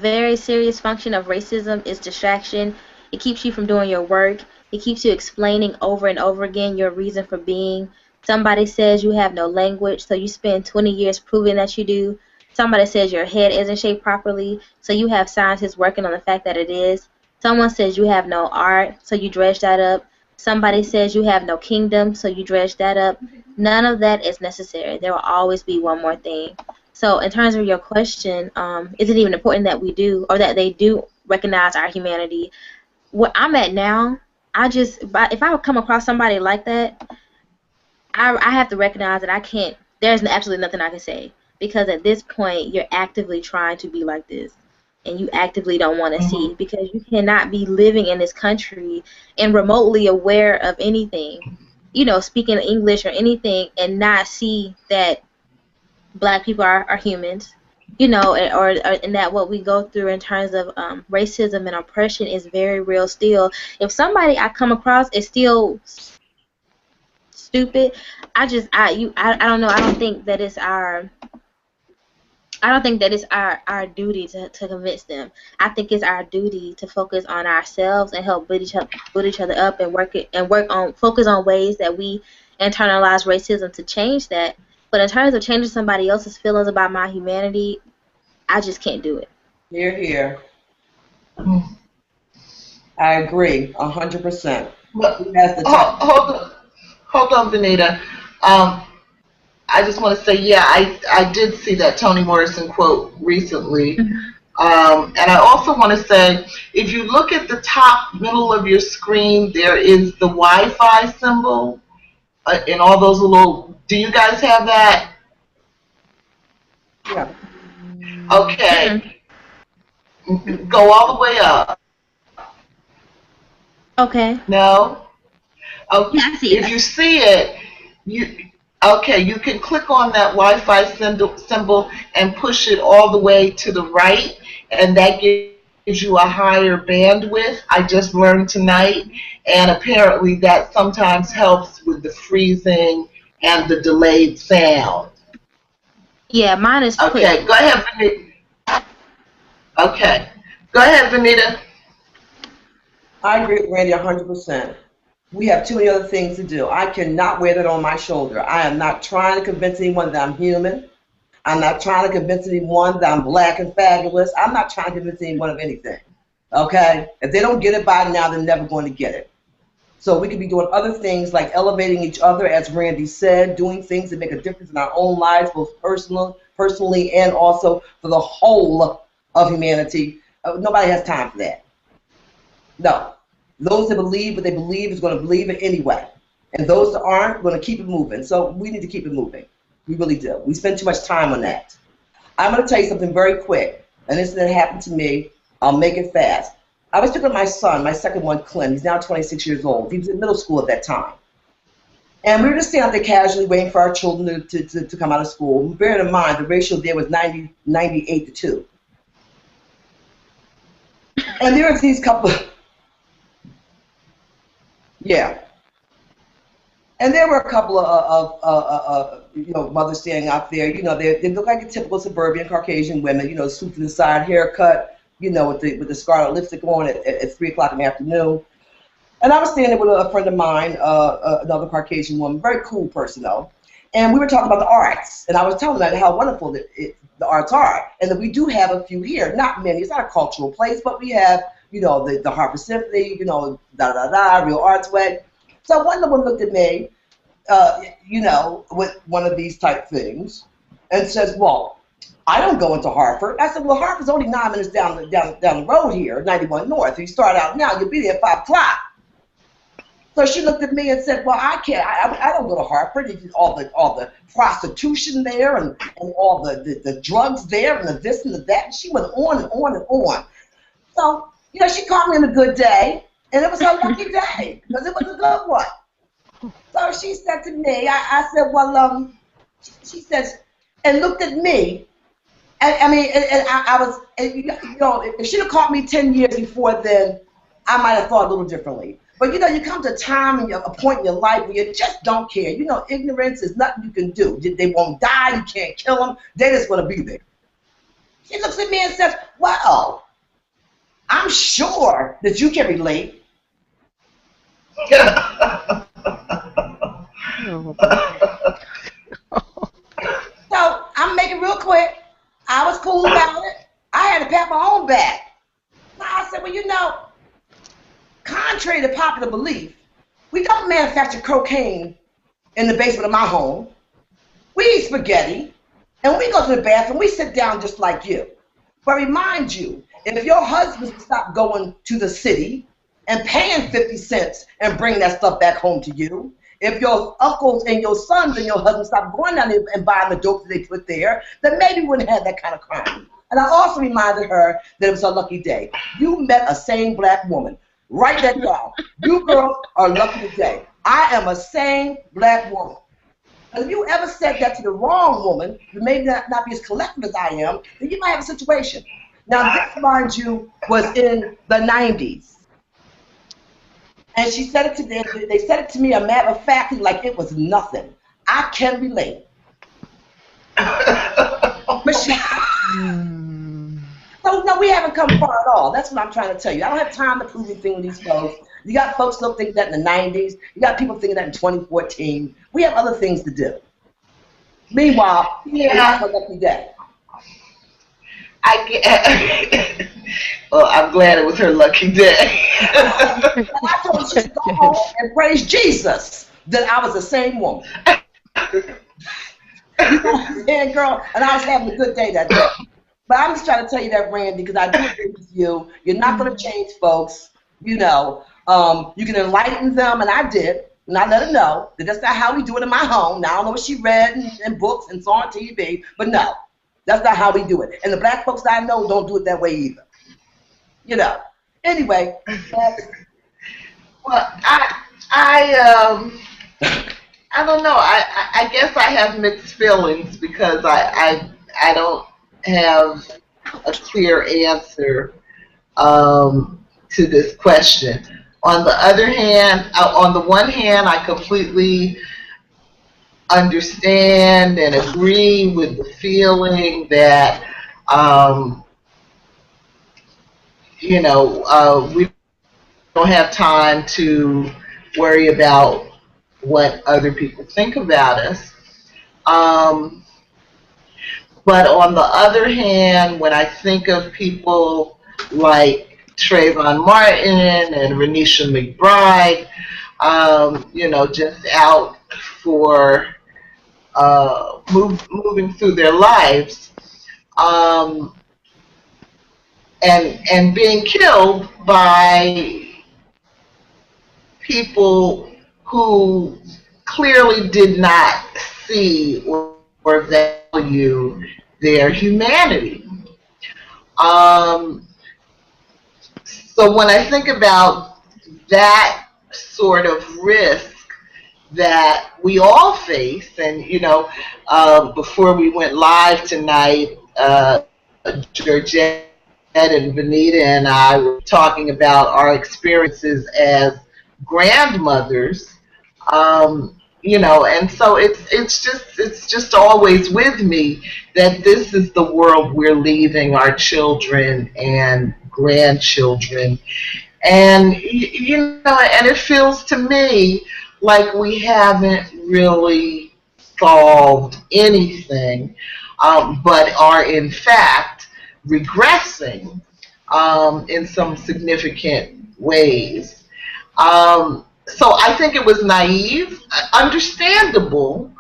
very serious function of racism is distraction. It keeps you from doing your work. It keeps you explaining over and over again your reason for being. Somebody says you have no language, so you spend 20 years proving that you do. Somebody says your head isn't shaped properly, so you have scientists working on the fact that it is. Someone says you have no art, so you dredge that up. Somebody says you have no kingdom, so you dredge that up. None of that is necessary. There will always be one more thing. So in terms of your question, is it even important that we do or that they do recognize our humanity? Where I'm at now, if I would come across somebody like that, I have to recognize that I can't, there's absolutely nothing I can say. Because at this point, you're actively trying to be like this. And you actively don't want to see. Because you cannot be living in this country and remotely aware of anything, you know, speaking English or anything, and not see that Black people are humans, you know, and that what we go through in terms of racism and oppression is very real still. If somebody I come across is still stupid, I don't know. I don't think that it's our duty to convince them. I think it's our duty to focus on ourselves and help build each other up and work on focus on ways that we internalize racism to change that. But in terms of changing somebody else's feelings about my humanity, I just can't do it. Here, here. I agree, 100%. But Who has the time? hold on, Venita. I just want to say, yeah, I did see that Toni Morrison quote recently. And I also want to say, if you look at the top middle of your screen, there is the Wi-Fi symbol and all those little. Do you guys have that? Yeah. Okay. Go all the way up. Okay. No? Okay. Yeah, I see it. If you see it, you can click on that Wi-Fi symbol and push it all the way to the right, and that gives you a higher bandwidth. I just learned tonight, and apparently that sometimes helps with the freezing and the delayed sound. Yeah, mine is quick. Okay, go ahead, Venita. Okay, go ahead, Venita. I agree with Randy 100%. We have too many other things to do. I cannot wear that on my shoulder. I am not trying to convince anyone that I'm human. I'm not trying to convince anyone that I'm Black and fabulous. I'm not trying to convince anyone of anything. Okay? If they don't get it by now, they're never going to get it. So we could be doing other things like elevating each other, as Randy said, doing things that make a difference in our own lives, both personally and also for the whole of humanity. Nobody has time for that. No. Those that believe what they believe is going to believe it anyway. And those that aren't, going to keep it moving. So we need to keep it moving. We really do. We spend too much time on that. I'm going to tell you something very quick. An incident happened to me. I'll make it fast. I was with my son, my second one, Clint. He's now 26 years old. He was in middle school at that time. And we were just standing out there casually waiting for our children to come out of school. Bearing in mind, the ratio there was 98 to 2. And there was these couple... Yeah. And there were a couple of mothers standing out there. They look like a typical suburban Caucasian women. Suit to the side, haircut, with the scarlet lipstick on at 3 o'clock in the afternoon. And I was standing with a friend of mine, another Caucasian woman, very cool person though. And we were talking about the arts, and I was telling them how wonderful the arts are, and that we do have a few here. Not many. It's not a cultural place, but we have, the Harvard Symphony, Real Arts Way. So one of them looked at me, with one of these type things, and says, "Well, I don't go into Hartford." I said, "Well, Hartford's only 9 minutes down the road here, 91 North. If you start out now, you'll be there at 5 o'clock." So she looked at me and said, "Well, I can't. I don't go to Hartford. All the prostitution there, and all the drugs there, and the this and the that." And she went on and on and on. So she caught me on a good day, and it was her lucky day because it was a good one. So she said to me, I said, "Well, she says," and looked at me. And I was, if she'd have caught me 10 years before then, I might have thought a little differently. But you come to a time and a point in your life where you just don't care. Ignorance is nothing you can do. They won't die. You can't kill them. They just want to be there. She looks at me and says, "Well, I'm sure that you can relate." So I'm making real quick. I was cool about it. I had to pat my own back. I said, "Well, contrary to popular belief, we don't manufacture cocaine in the basement of my home. We eat spaghetti, and when we go to the bathroom, we sit down just like you. But remind you, if your husband stopped going to the city and paying 50 cents and bringing that stuff back home to you, if your uncles and your sons and your husband stopped going down there and buying the dope that they put there, then maybe we wouldn't have that kind of crime." And I also reminded her that it was her lucky day. You met a sane black woman. Write that down. You girls are lucky today. I am a sane black woman. And if you ever said that to the wrong woman, who may not be as collective as I am, then you might have a situation. Now, this, mind you, was in the 90s. And she said it to them. They said it to me a matter of fact, like it was nothing. I can relate. So, no, we haven't come far at all. That's what I'm trying to tell you. I don't have time to prove anything with these folks. You got folks still thinking that in the 90s. You got people thinking that in 2014. We have other things to do. Meanwhile, it's not a lucky day. Well, I'm glad it was her lucky day. And I told her she should go home and praise Jesus that I was the same woman. You know what I'm saying, girl? And I was having a good day that day. But I'm just trying to tell you that, Randie, because I do agree with you. You're not going to change folks. You can enlighten them, and I did. And I let her know that that's not how we do it in my home. Now, I don't know what she read in books and saw on TV, but no, that's not how we do it. And the black folks that I know don't do it that way either. Anyway. Well, I don't know. I guess I have mixed feelings because I don't have a clear answer to this question. On the other hand, on the one hand, I completely understand and agree with the feeling that we don't have time to worry about what other people think about us. But on the other hand, when I think of people like Trayvon Martin and Renisha McBride, just out for moving through their lives, and being killed by people who clearly did not see or value their humanity. So when I think about that sort of risk that we all face, and before we went live tonight, Georgette and Venita and I were talking about our experiences as grandmothers. And so it's just always with me that this is the world we're leaving our children and grandchildren. And and it feels to me like we haven't really solved anything, but are in fact regressing in some significant ways. So I think it was naive, understandable,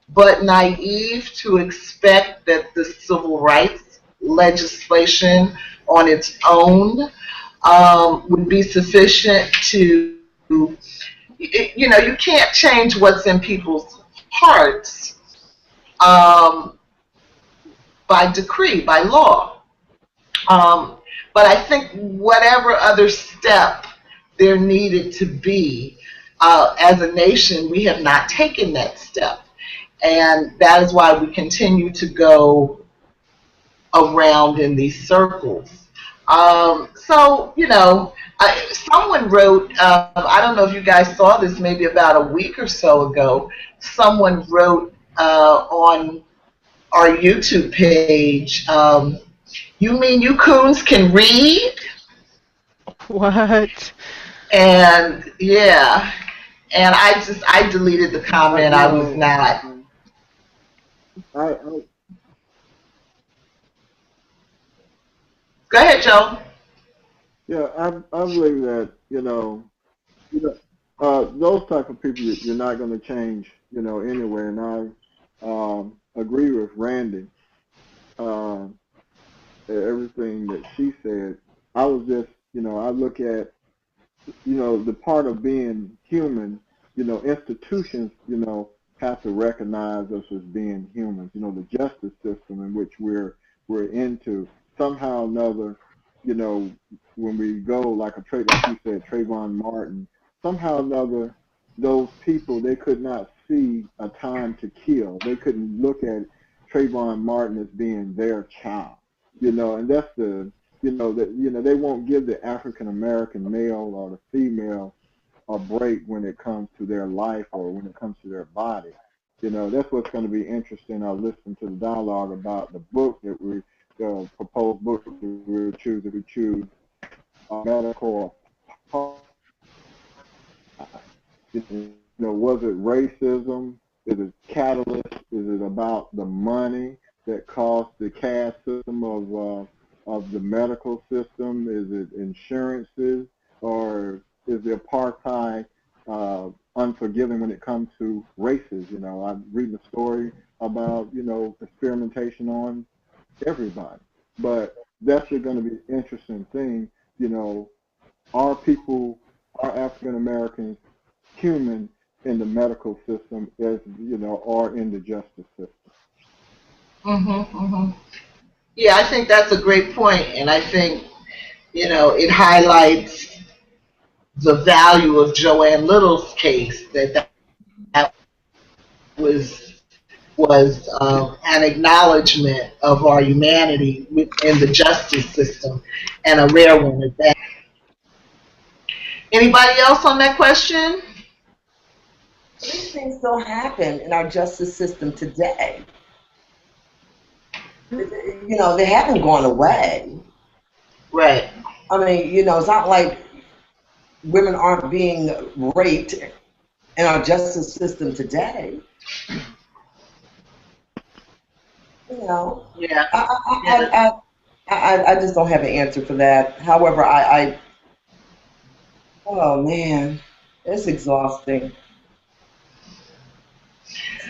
but naive to expect that the civil rights legislation on its own would be sufficient to, you can't change what's in people's hearts um, by decree, by law. Um, but I think whatever other step there needed to be, as a nation, we have not taken that step. And that is why we continue to go around in these circles. Someone wrote, I don't know if you guys saw this, maybe about a week or so ago, someone wrote on our YouTube page, you mean you coons can read? What? And yeah, and I deleted the comment. I was not. I Go ahead, Joe. yeah, I believe that those type of people you're not going to change anywhere, and I agree with Randie. Uh, Everything that she said. I was just I look at the part of being human. Institutions have to recognize us as being humans. The justice system in which we're into, somehow or another, when we go like like you said, Trayvon Martin, somehow or another, those people, they could not see a time to kill. They couldn't look at Trayvon Martin as being their child, and that's they won't give the African American male or the female a break when it comes to their life or when it comes to their body. That's what's going to be interesting. I'll listen to the dialogue about the book that the proposed book that we choose, if we choose medical. Was it racism? Is it catalyst? Is it about the money that caused the caste system of the medical system? Is it insurances, or is the apartheid unforgiving when it comes to races? I'm reading a story about experimentation on everybody, but that's going to be an interesting thing. Are people, are African Americans human in the medical system as or in the justice system? Yeah, I think that's a great point, and I think it highlights the value of Joan Little's case. That was an acknowledgement of our humanity within the justice system, and a rare one at that. Anybody else on that question? These things still happen in our justice system today. They haven't gone away. Right. I mean, it's not like women aren't being raped in our justice system today. Yeah. I just don't have an answer for that. However, oh man, it's exhausting.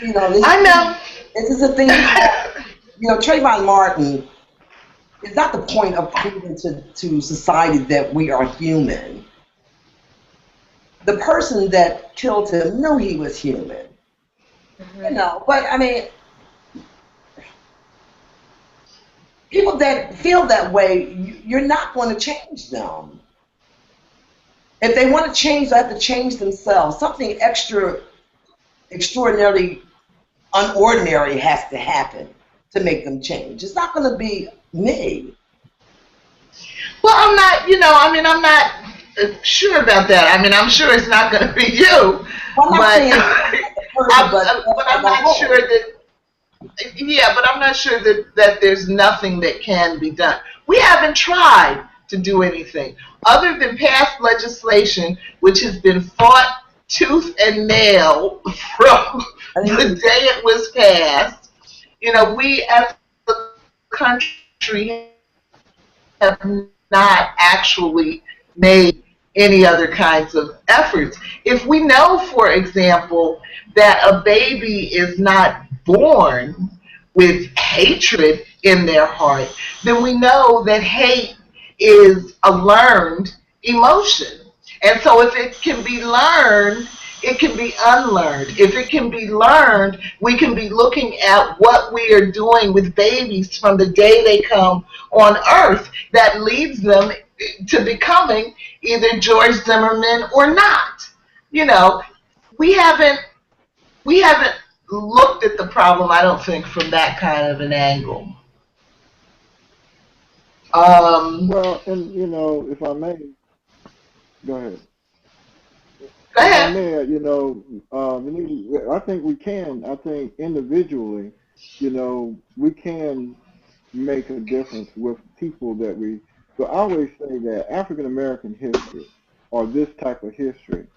I know. This is the thing. Trayvon Martin is not the point of proving to society that we are human. The person that killed him knew he was human. But I mean, people that feel that way, you're not going to change them. If they want to change, they have to change themselves. Something extraordinarily unordinary has to happen to make them change. It's not going to be me. Well, I'm not sure about that. I mean, I'm sure it's not going to be you. Well, I'm not saying person, but I'm not sure that. Yeah, but I'm not sure that there's nothing that can be done. We haven't tried to do anything other than pass legislation, which has been fought tooth and nail from the day it was passed. You know, we as a country have not actually made any other kinds of efforts. If we know, for example, that a baby is not born with hatred in their heart, then we know that hate is a learned emotion. And so if it can be learned, it can be unlearned. If it can be learned, we can be looking at what we are doing with babies from the day they come on earth that leads them to becoming either George Zimmerman or not. You know, we haven't looked at the problem, I don't think, from that kind of an angle. Well, and you know, if I may, go ahead. Go If I ahead. may, you know, I think we can. I think individually, you know, we can make a difference with people that we. So I always say that African American history, or this type of history,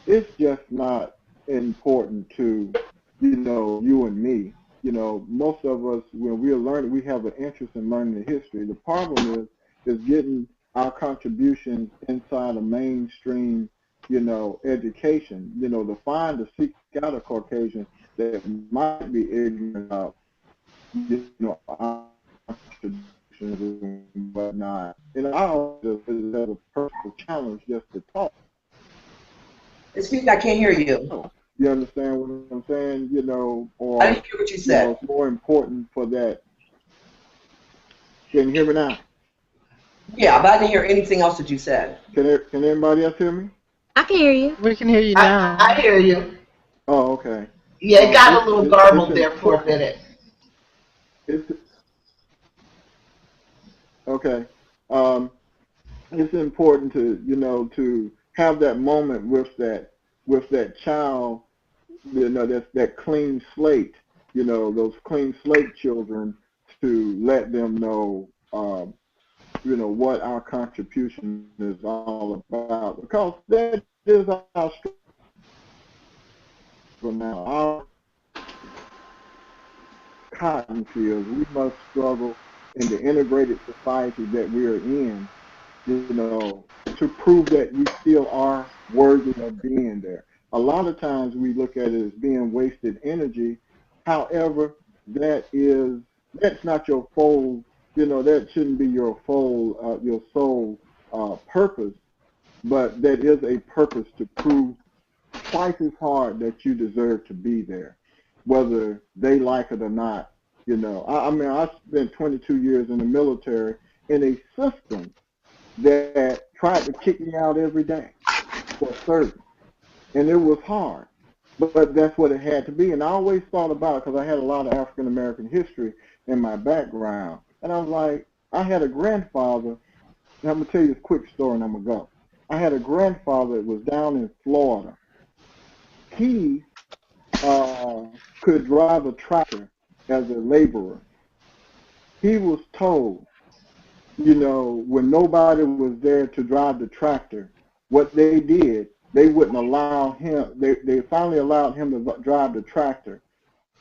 it's just not important to, you know, you and me. You know, most of us, when we're learning, we have an interest in learning the history. The problem is getting our contributions inside a mainstream, you know, education. You know, to seek out a Caucasian that might be ignorant of, you know, our contributions and whatnot. And I also have a personal challenge just to talk. Excuse me, I can't hear you. You understand what I'm saying? You know, or I didn't hear what you said. You know, it's more important for that. Can you hear me now? Yeah, but I didn't hear anything else that you said. Can anybody else hear me? I can hear you. We can hear you now. I hear you. Oh, okay. Yeah, it got a little garbled there for a minute. Okay. It's important to, you know, to have that moment with that child, you know, that clean slate, you know, those clean slate children, to let them know, you know, what our contribution is all about, because that is our struggle now. Our cotton fields, we must struggle in the integrated society that we are in, you know, to prove that we still are worthy of being there. A lot of times we look at it as being wasted energy. However, that's not your full, you know, that shouldn't be your sole purpose, but that is a purpose to prove twice as hard that you deserve to be there, whether they like it or not. You know, I mean, I spent 22 years in the military in a system that tried to kick me out every day for service, and it was hard, but that's what it had to be. And I always thought about it because I had a lot of African American history in my background, and I was like, I had a grandfather, and I'm gonna tell you this quick story, and I'm gonna go. I had a grandfather that was down in Florida. He could drive a tractor as a laborer. He was told, you know, when nobody was there to drive the tractor, what they did, they wouldn't allow him, they finally allowed him to drive the tractor,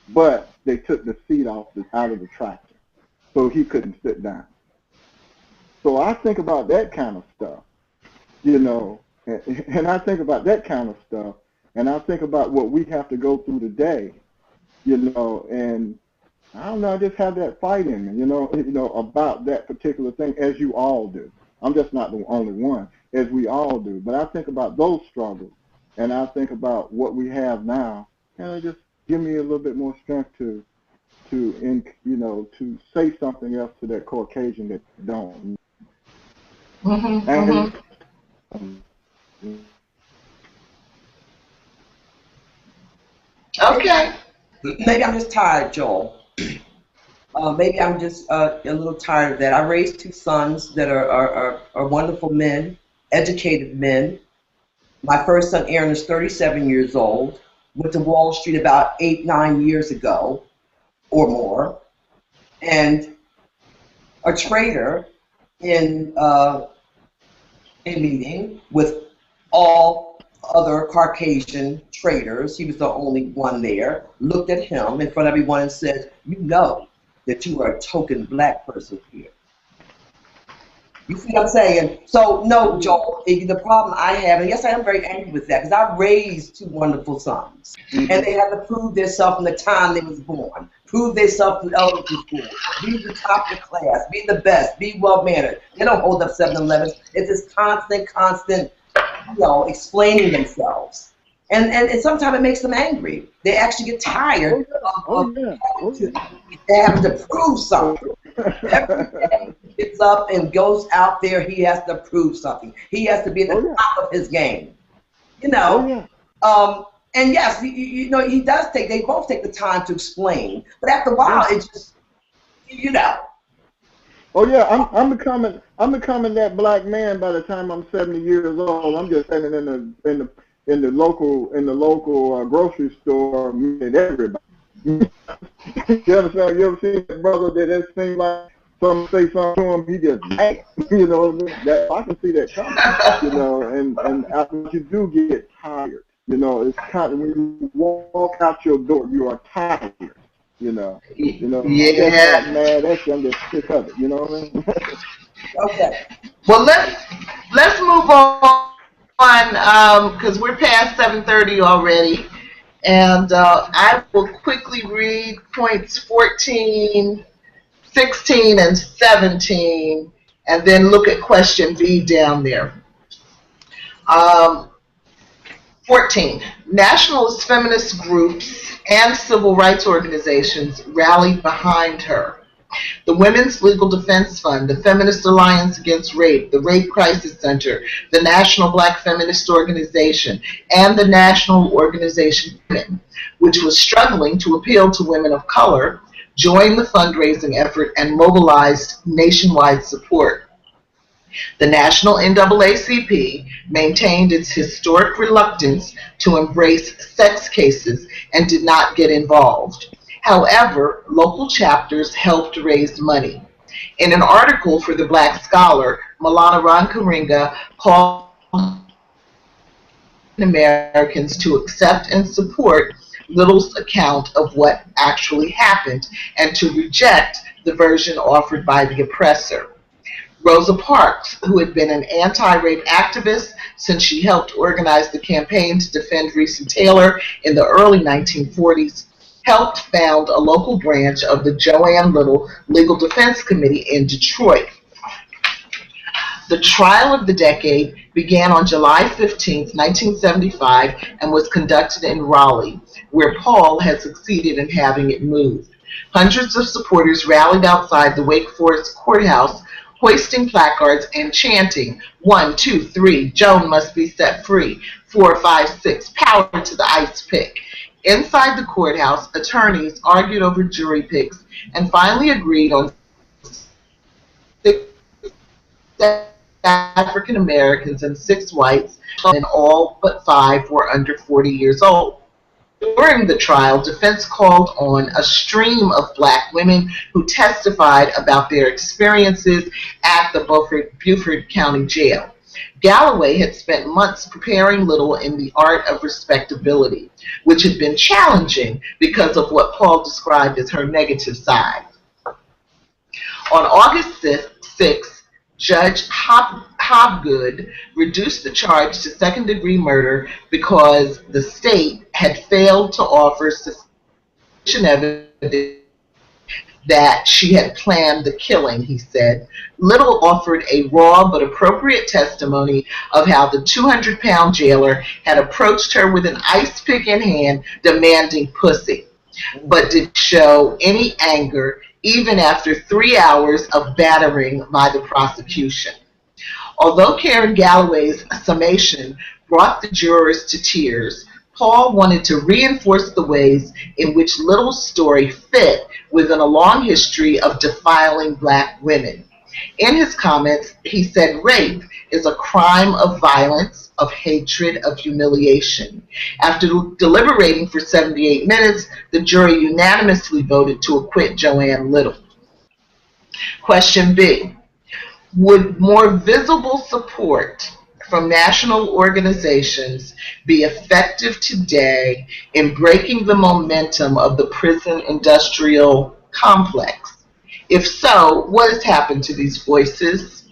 but they took the seat out of the tractor so he couldn't sit down. So I think about that kind of stuff, you know, and I think about that kind of stuff, and I think about what we have to go through today, you know, and I don't know, I just have that fight in me, you know, about that particular thing, as you all do. I'm just not the only one, as we all do. But I think about those struggles, and I think about what we have now, and it just give me a little bit more strength to say something else to that Caucasian that don't. Mm-hmm, mm-hmm. Okay. Maybe I'm just tired, Joel. Maybe I'm just a little tired of that. I raised two sons that are wonderful men, educated men. My first son, Aaron, is 37 years old. went to Wall Street about 8, 9 years ago or more, and a trader in a meeting with all other Caucasian traders, he was the only one there, looked at him in front of everyone and said, "You know that you are a token black person here." You see what I'm saying? So, no, Joel, the problem I have, and yes, I am very angry with that, because I raised 2 wonderful sons, and they had to prove themselves from the time they was born, prove themselves in elementary school, be the top of the class, be the best, be well-mannered. They don't hold up 7-Elevens. It's this constant, explaining themselves. And sometimes it makes them angry. They actually get tired of having to prove something. Every day he gets up and goes out there, he has to prove something. He has to be at the top of his game. And yes, he does they both take the time to explain. But after a while, it just, Oh yeah, I'm becoming that black man by the time I'm 70 years old. I'm just standing in the local grocery store meeting everybody. You understand? You ever seen that brother that seems like some say something to him, he just mad. That I can see that coming. And after you do get tired, it's kind of when you walk out your door, you are tired. Yeah. That's not mad at you, I'm just sick of it. You know what I mean? Okay. Well, let's move on because we're past 7:30 already, and I will quickly read points 14, 16, and 17, and then look at question B down there. 14. Nationalist feminist groups and civil rights organizations rallied behind her. The Women's Legal Defense Fund, the Feminist Alliance Against Rape, the Rape Crisis Center, the National Black Feminist Organization, and the National Organization Women, which was struggling to appeal to women of color, joined the fundraising effort and mobilized nationwide support. The National NAACP maintained its historic reluctance to embrace sex cases and did not get involved. However, local chapters helped raise money. In an article for the Black Scholar, Malana Rankaringa called Americans to accept and support Little's account of what actually happened and to reject the version offered by the oppressor. Rosa Parks, who had been an anti-rape activist since she helped organize the campaign to defend Reesa Taylor in the early 1940s, helped found a local branch of the Joan Little Legal Defense Committee in Detroit. The trial of the decade began on July 15, 1975, and was conducted in Raleigh, where Paul had succeeded in having it moved. Hundreds of supporters rallied outside the Wake Forest courthouse, hoisting placards and chanting, 1, 2, 3, Joan must be set free, 4, 5, 6, power to the ice pick. Inside the courthouse, attorneys argued over jury picks and finally agreed on 6 African Americans and 6 whites, and all but 5 were under 40 years old. During the trial, defense called on a stream of black women who testified about their experiences at the Beaufort County Jail. Galloway had spent months preparing Little in the art of respectability, which had been challenging because of what Paul described as her negative side. On August 6th, Judge Hobgood reduced the charge to second-degree murder because the state had failed to offer sufficient evidence that she had planned the killing, he said. Little offered a raw but appropriate testimony of how the 200-pound jailer had approached her with an ice pick in hand demanding pussy, but did show any anger even after 3 hours of battering by the prosecution. Although Karen Galloway's summation brought the jurors to tears, Paul wanted to reinforce the ways in which Little's story fit within a long history of defiling black women. In his comments, he said rape is a crime of violence, of hatred, of humiliation. After deliberating for 78 minutes, the jury unanimously voted to acquit Joan Little. Question B. Would more visible support from national organizations be effective today in breaking the momentum of the prison industrial complex? If so, what has happened to these voices?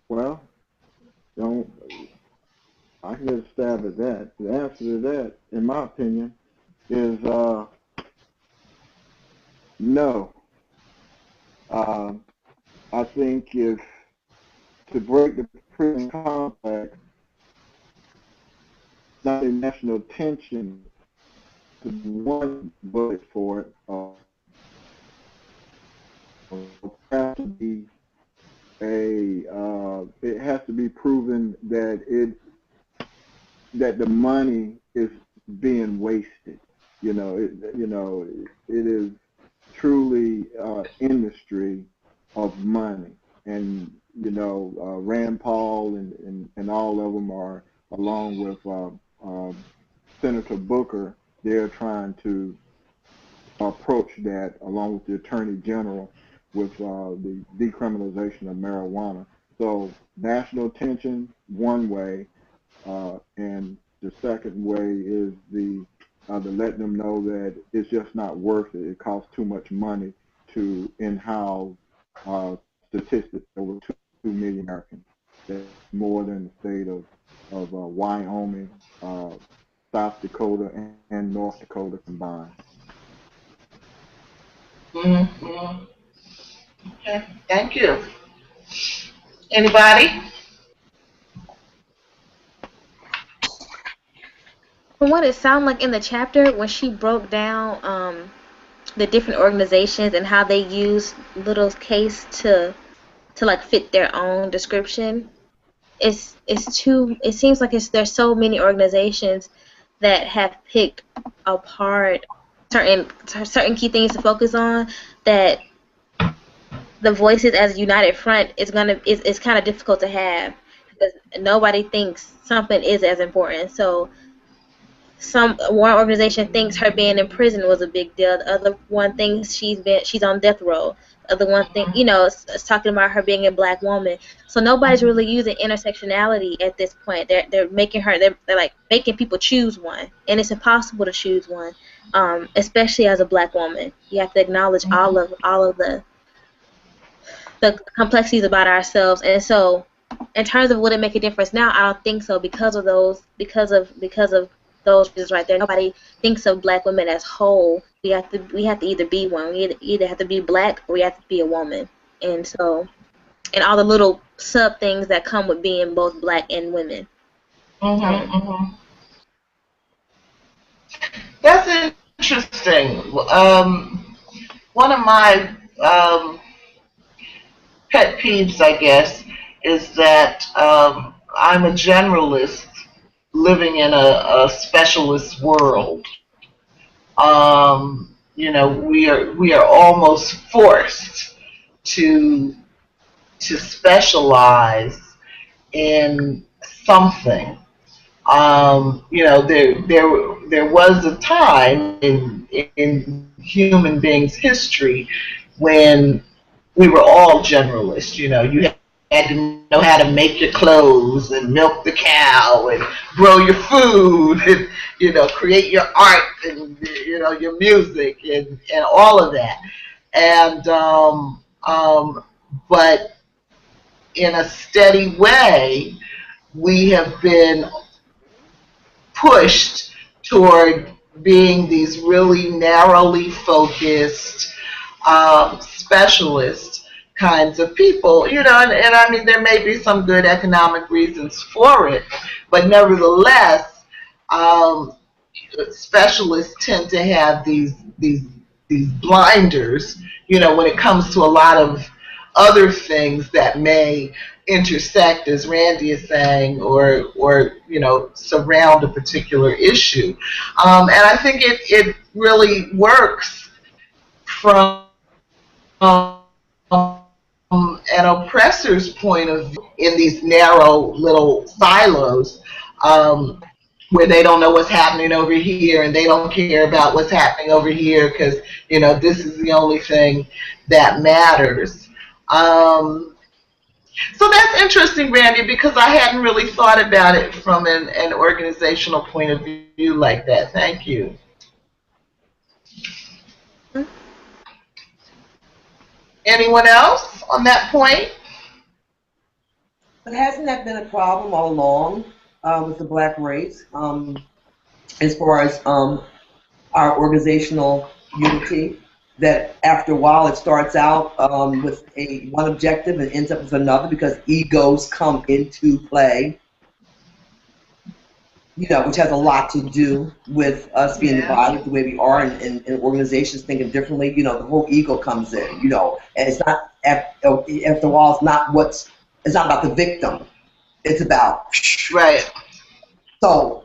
Well, don't I can get a stab at that. The answer to that, in my opinion, is no. I think if to break the prison complex, not a national attention to one bullet for it, has to be it has to be proven that the money is being wasted. It is truly industry of money, and Rand Paul and all of them are, along with Senator Booker, they're trying to approach that, along with the Attorney General, with the decriminalization of marijuana. So national attention, one way, and the second way is the letting them know that it's just not worth it. It costs too much money to in-house statistics over 2 million Americans. That's more than the state of Wyoming, South Dakota, and North Dakota combined. Mm-hmm. Okay, thank you. Anybody? From what it sounded like in the chapter, when she broke down the different organizations and how they use Little's case to like fit their own description, it seems like there's so many organizations that have picked apart certain key things to focus on, that the voices as a united front is kind of difficult to have, because nobody thinks something is as important. So one organization thinks her being in prison was a big deal. The other one thinks she's on death row. The other one think it's talking about her being a black woman. So nobody's really using intersectionality at this point. They're making they're like making people choose one, and it's impossible to choose one, especially as a black woman. You have to acknowledge all of the complexities about ourselves. And so, in terms of would it make a difference now, I don't think so, because of those reasons right there. Nobody thinks of black women as whole. We have to either be one. We either have to be black or we have to be a woman. And so, and all the little sub things that come with being both black and women. That's interesting. One of my pet peeves, I guess, is that I'm a generalist living in a specialist world. We are almost forced to specialize in something. There was a time in human beings' history when we were all generalists. You had to know how to make your clothes and milk the cow and grow your food and create your art and your music and all of that. And but in a steady way, we have been pushed toward being these really narrowly focused specialist kinds of people, and I mean, there may be some good economic reasons for it, but nevertheless, specialists tend to have these blinders, when it comes to a lot of other things that may intersect, as Randie is saying, or surround a particular issue. And I think it really works from an oppressor's point of view in these narrow little silos, where they don't know what's happening over here and they don't care about what's happening over here because this is the only thing that matters. So that's interesting, Randie, because I hadn't really thought about it from an organizational point of view like that. Thank you. Anyone else on that point? But hasn't that been a problem all along with the black race, as far as our organizational unity? That after a while it starts out with one objective and ends up with another because egos come into play, which has a lot to do with us being divided the way we are, and organizations thinking differently. The whole ego comes in, and it's not after a while. It's not about the victim. It's about right. So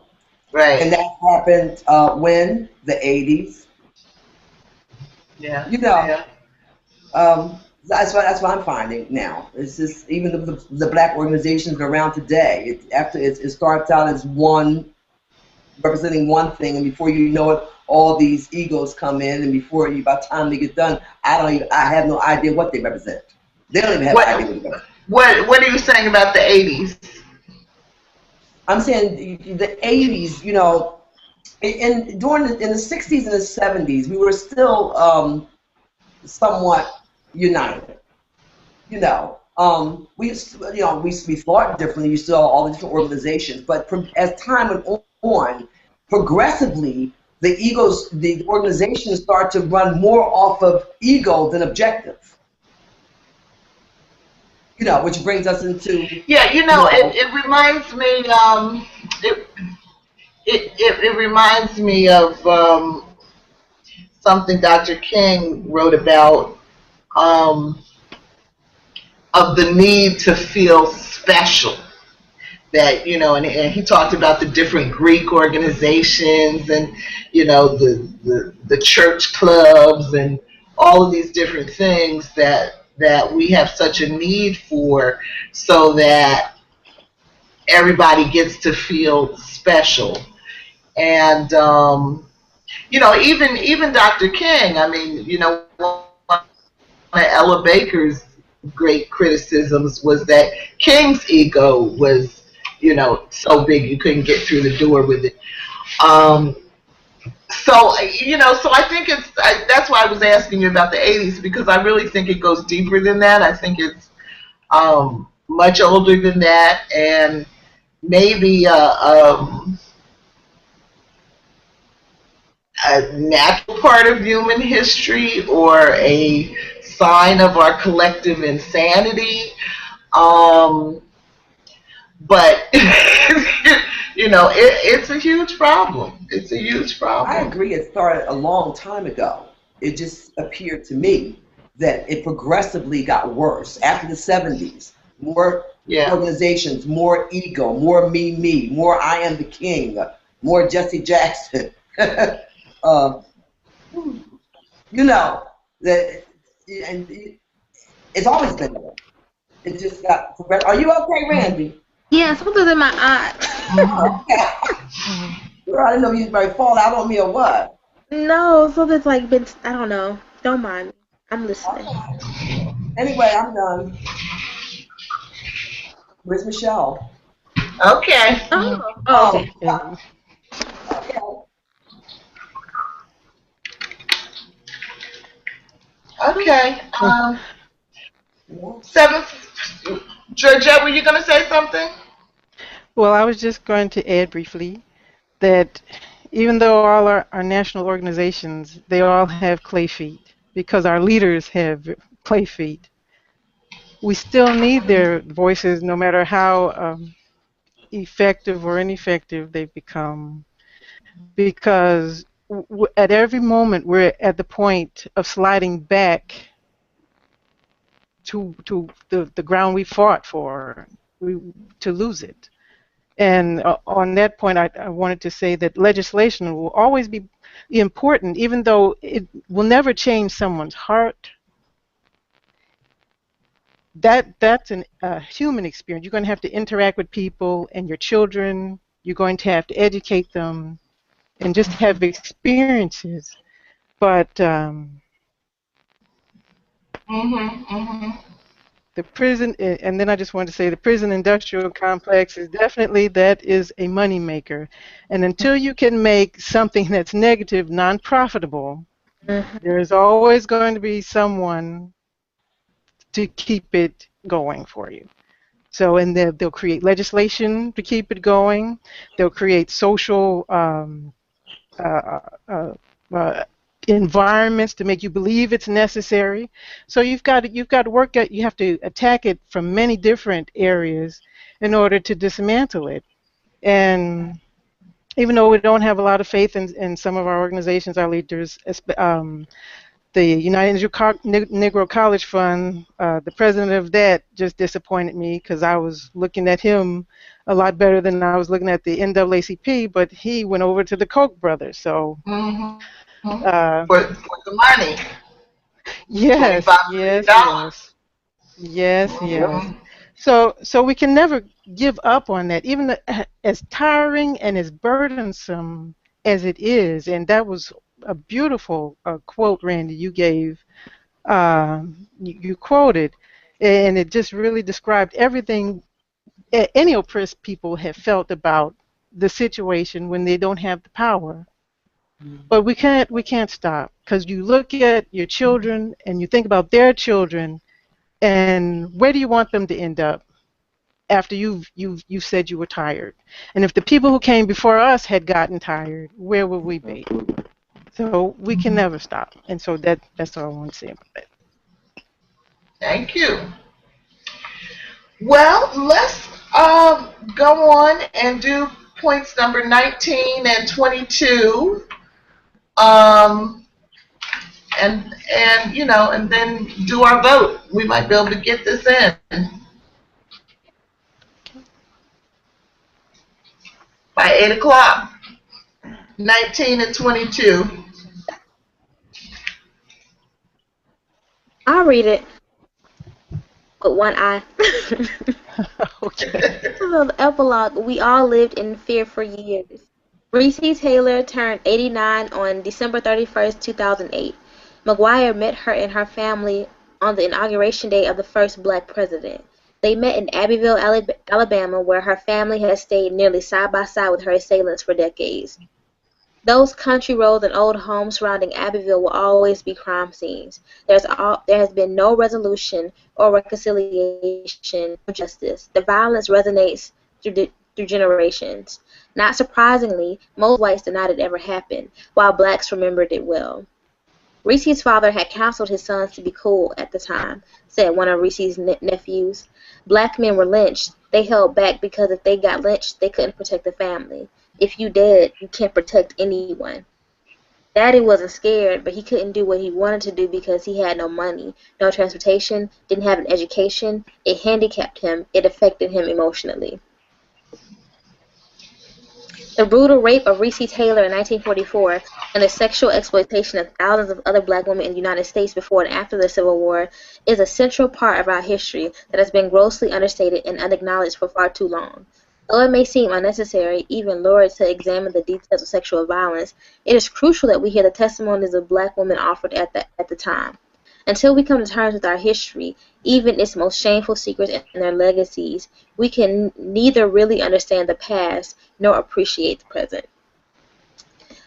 right, and that happened when the 80s. Yeah. That's what I'm finding now. It's just even the black organizations around today. It starts out as one representing one thing, and before you know it, all these egos come in, and by the time they get done, I have no idea what they represent. They don't even have an idea what they represent. What are you saying about the 80s? I'm saying the 80s. In the 60s and the 70s, we were still somewhat united. We thought differently. You saw all the different organizations, but as time went on, progressively, the organizations start to run more off of ego than objective. Which brings us into it reminds me it reminds me of something Dr. King wrote about, of the need to feel special. That and he talked about the different Greek organizations and the church clubs and all of these different things that we have such a need for, so that everybody gets to feel special. And even Dr. King, I mean, one of Ella Baker's great criticisms was that King's ego was so big you couldn't get through the door with it. So I think that's why I was asking you about the 80s, because I really think it goes deeper than that. I think it's much older than that, and maybe a natural part of human history, or a sign of our collective insanity. But it's a huge problem. It's a huge problem. I agree. It started a long time ago. It just appeared to me that it progressively got worse after the 70s. More organizations, more ego, more me, more I am the king, more Jesse Jackson. And it's always been there. It just got progressive. Are you okay, Randie? Yeah, something's in my eye. Girl, I didn't know you was about to fall out on me or what. No, something's like been, I don't know. Don't mind me. I'm listening. Okay. Anyway, I'm done. Where's Michelle? Okay. Oh, okay. Okay. Georgette, were you going to say something? Well, I was just going to add briefly that even though all our national organizations, they all have clay feet, because our leaders have clay feet, we still need their voices, no matter how effective or ineffective they've become, because at every moment we're at the point of sliding back to the ground we fought for, to lose it. And on that point, I wanted to say that legislation will always be important, even though it will never change someone's heart. That's a human experience. You're going to have to interact with people and your children. You're going to have to educate them and just have experiences. But the prison, and then I just wanted to say the prison industrial complex is definitely, that is a moneymaker. And until you can make something that's negative non-profitable, there's always going to be someone to keep it going for you. So, and they'll create legislation to keep it going. They'll create social environments to make you believe it's necessary. So you've got to work at, you have to attack it from many different areas in order to dismantle it. And even though we don't have a lot of faith in some of our organizations, our leaders, the United Negro College Fund, the president of that just disappointed me, because I was looking at him a lot better than I was looking at the NAACP, but he went over to the Koch brothers. So for the money. Yes, yes. So we can never give up on that, even as tiring and as burdensome as it is. And that was a beautiful quote, Randie, you gave. You quoted, and it just really described everything any oppressed people have felt about the situation when they don't have the power. But we can't stop, because you look at your children and you think about their children, and where do you want them to end up after you've said you were tired? And if the people who came before us had gotten tired, where would we be? So we can never stop. And so that's all I want to say about that. Thank you. Well, let's go on and do points number 19 and 22. And you know, and then do our vote. We might be able to get this in by 8 o'clock. 19 and 22. I'll read it with one eye. Okay. So the epilogue, we all lived in fear for years. Reese Taylor turned 89 on December 31st, 2008. McGuire met her and her family on the inauguration day of the first black president. They met in Abbeville, Alabama, where her family has stayed nearly side by side with her assailants for decades. Those country roads and old homes surrounding Abbeville will always be crime scenes. There has been no resolution or reconciliation or justice. The violence resonates through generations. Not surprisingly, most whites denied it ever happened, while blacks remembered it well. Reese's father had counseled his sons to be cool at the time, said one of Reese's nephews. Black men were lynched. They held back because if they got lynched, they couldn't protect the family. If you dead, you can't protect anyone. Daddy wasn't scared, but he couldn't do what he wanted to do because he had no money, no transportation, didn't have an education. It handicapped him. It affected him emotionally. The brutal rape of Reese Taylor in 1944 and the sexual exploitation of thousands of other black women in the United States before and after the Civil War is a central part of our history that has been grossly understated and unacknowledged for far too long. Though it may seem unnecessary, even lurid, to examine the details of sexual violence, it is crucial that we hear the testimonies of black women offered at the time. Until we come to terms with our history, even its most shameful secrets and their legacies, we can neither really understand the past nor appreciate the present.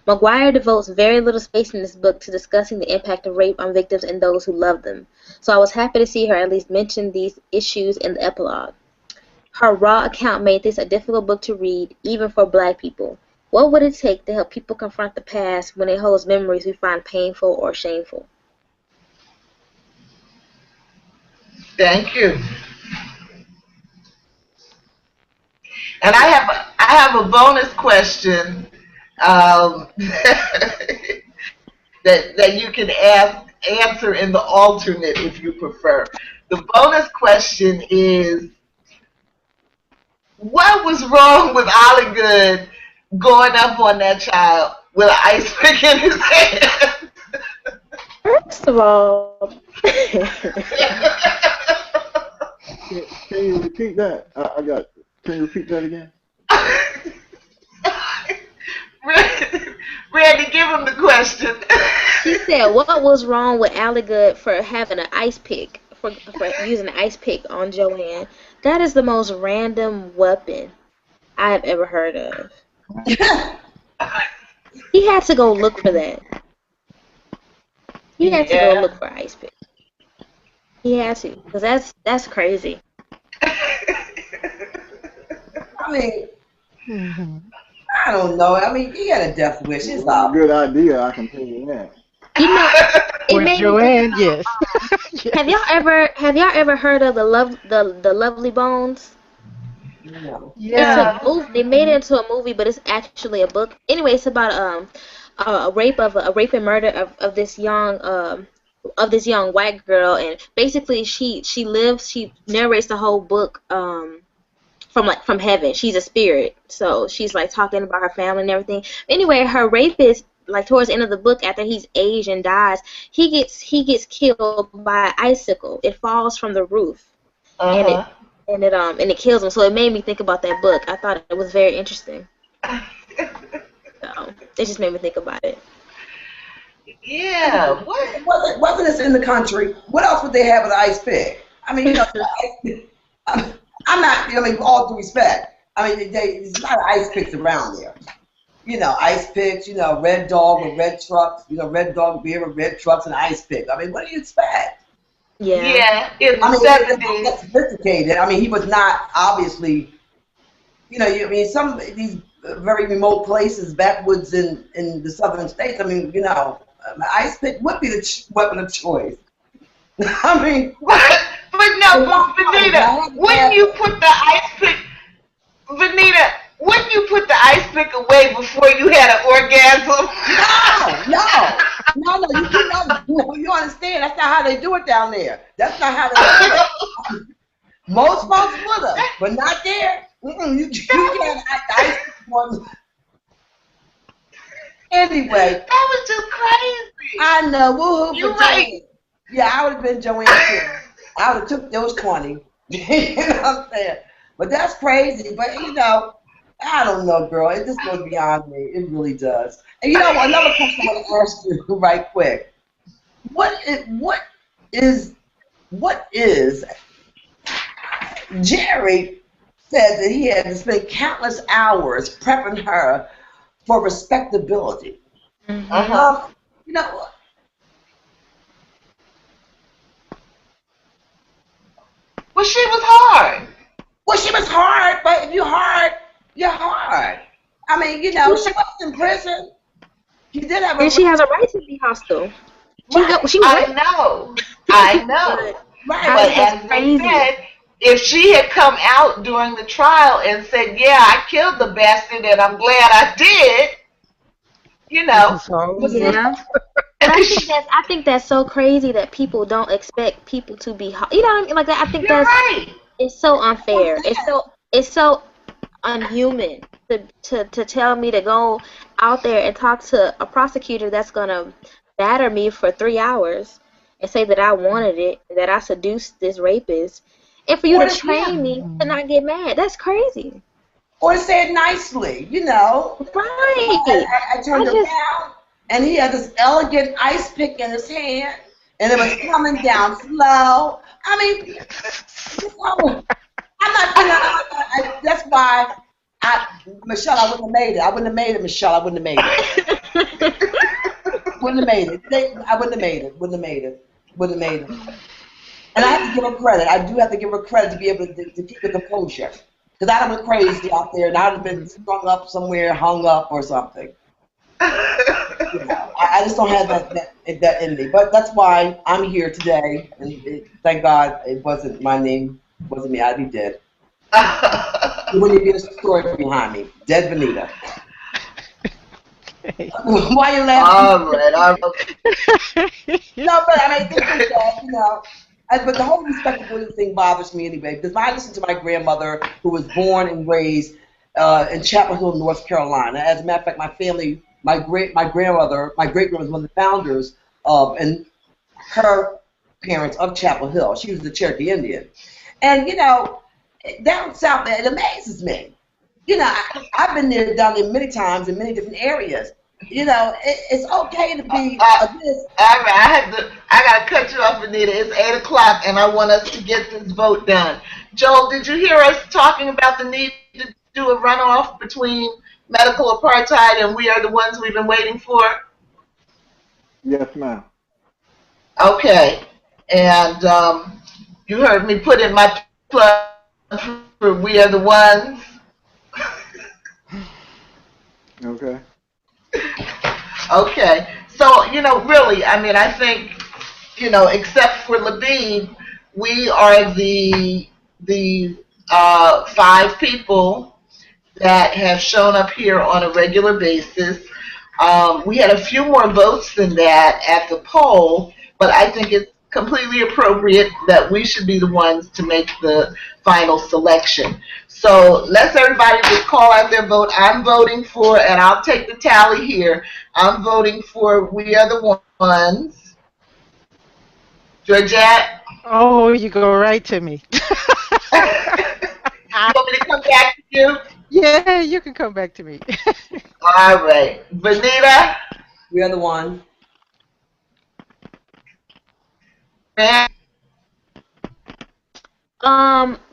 McGuire devotes very little space in this book to discussing the impact of rape on victims and those who love them, so I was happy to see her at least mention these issues in the epilogue. Her raw account made this a difficult book to read, even for black people. What would it take to help people confront the past when it holds memories we find painful or shameful? Thank you. And I have a bonus question that you can ask answer in the alternate if you prefer. The bonus question is, what was wrong with Ollie Good going up on that child with an ice pick in his hand? First of all, Can you repeat that? Can you repeat that again? Randy, give him the question. she said, what was wrong with Allie Good for having an ice pick, for using an ice pick on Joanne? That is the most random weapon I have ever heard of. He had to go look for that. He had to go look for ice pick. He had to, because that's crazy. I mean, I don't know. I mean, he had a death wish. It's a good idea, I can tell you that. You know, it made Joanne, yes. Yes. Have y'all ever heard of the Lovely Bones? No. Yeah. It's a movie. They made it into a movie, but it's actually a book. Anyway, it's about a rape and murder of this young white girl, and basically she narrates the whole book from heaven. She's a spirit, so she's like talking about her family and everything. Anyway, her rapist, like towards the end of the book, after he's aged and dies, he gets killed by an icicle. It falls from the roof, and it kills him. So it made me think about that book. I thought it was very interesting. So it just made me think about it. Yeah. Wasn't this in the country? What else would they have with an ice pick? I mean, you know, I'm not. I mean, with all due respect, I mean, there's a lot of ice picks around there. You know, ice picks. You know, Red Dog with red trucks. You know, Red Dog beer with red trucks and ice pick. I mean, what do you expect? Yeah. In the 70s. That's sophisticated. I mean, he was not obviously. You know, I mean, some of these very remote places, backwoods in the southern states. I mean, you know, ice pick would be the weapon of choice. I mean, but Venita, wouldn't you put the ice pick? Venita, wouldn't you put the ice pick away before you had an orgasm? No. You understand? That's not how they do it down there. That's not how they do it. Most folks would have, but not there. You can't ice pick one. Anyway, that was just crazy. I know. Woohoo! You're right. Yeah, I would have been Joanne too. I would have took those 20. You know what I'm saying? But that's crazy. But you know, I don't know, girl. It just goes beyond me. It really does. And you know, another question I want to ask you right quick. What is Jerry said that he had to spend countless hours prepping her for respectability. Mm-hmm. You know, well, she was hard. Well, she was hard, but if you're hard, you're hard. I mean, you know, she wasn't in prison. She did have a and she has a right to be hostile. I know. Right. But as they said, if she had come out during the trial and said, yeah, I killed the bastard and I'm glad I did, you know. Yeah. But I think that's so crazy that people don't expect people to be, you know what I mean? Like I think You're right. It's so unfair. It's so unhuman to tell me to go out there and talk to a prosecutor that's gonna batter me for 3 hours and say that I wanted it, that I seduced this rapist, and for you to train me to not get mad. That's crazy. Or say it nicely, you know. Right. I turned around, and he had this elegant ice pick in his hand, and it was coming down slow. I mean, I'm not. That's why, Michelle, I wouldn't have made it. I wouldn't have made it, Michelle. I wouldn't have made it. Wouldn't have made it. I wouldn't have made it. Wouldn't have made it. Wouldn't have made it. And I have to give her credit. I do have to give her credit to be able to keep the composure. Because I'd have been crazy out there, and I'd have been strung up somewhere, hung up or something. You know, I just don't have that in me. But that's why I'm here today. And thank God it wasn't my name. It wasn't me. I'd be dead. There wouldn't be a story behind me. Dead Venita. Why you laughing? All right. No, but I mean, things like that, you know. But the whole respectability thing bothers me anyway, because I listen to my grandmother, who was born and raised in Chapel Hill, North Carolina. As a matter of fact, my family, my great grandmother was one of the founders of, and her parents of Chapel Hill. She was a Cherokee Indian, and you know, down south, it amazes me. You know, I've been there, down there many times in many different areas. You know, it's okay to be this. All right, I gotta cut you off, Venita. It's 8 o'clock, and I want us to get this vote done. Joel, did you hear us talking about the need to do a runoff between medical apartheid and we are the ones we've been waiting for? Yes, ma'am. Okay, and you heard me put in my plug for we are the ones. Okay. Okay, so, you know, really, I mean, I think, you know, except for Labib, we are the 5 people that have shown up here on a regular basis. We had a few more votes than that at the poll, but I think it's completely appropriate that we should be the ones to make the final selection. So let's everybody just call out their vote. I'm voting for, and I'll take the tally here, I'm voting for we are the ones. Georgette? Oh, you go right to me. You want me to come back to you? Yeah, you can come back to me. All right. Venita? We are the one.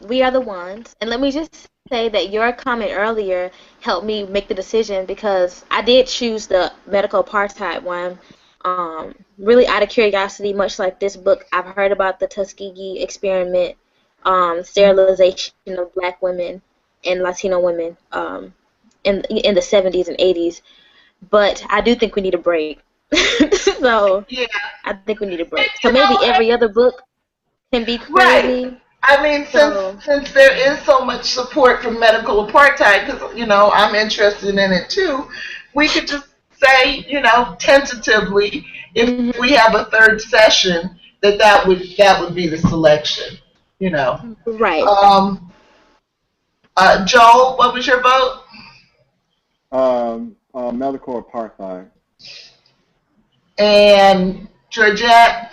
We are the ones. And let me just say that your comment earlier helped me make the decision because I did choose the medical apartheid one. Really out of curiosity, much like this book, I've heard about the Tuskegee experiment, sterilization of black women and Latino women in the 70s and 80s. But I do think we need a break. So Yeah. I think we need a break. So maybe every other book can be crazy. Right. I mean, since there is so much support for medical apartheid, because, you know, I'm interested in it too, we could just say, you know, tentatively, if we have a third session, that would be the selection, you know. Right. Joel, what was your vote? Medical apartheid. And Georgette?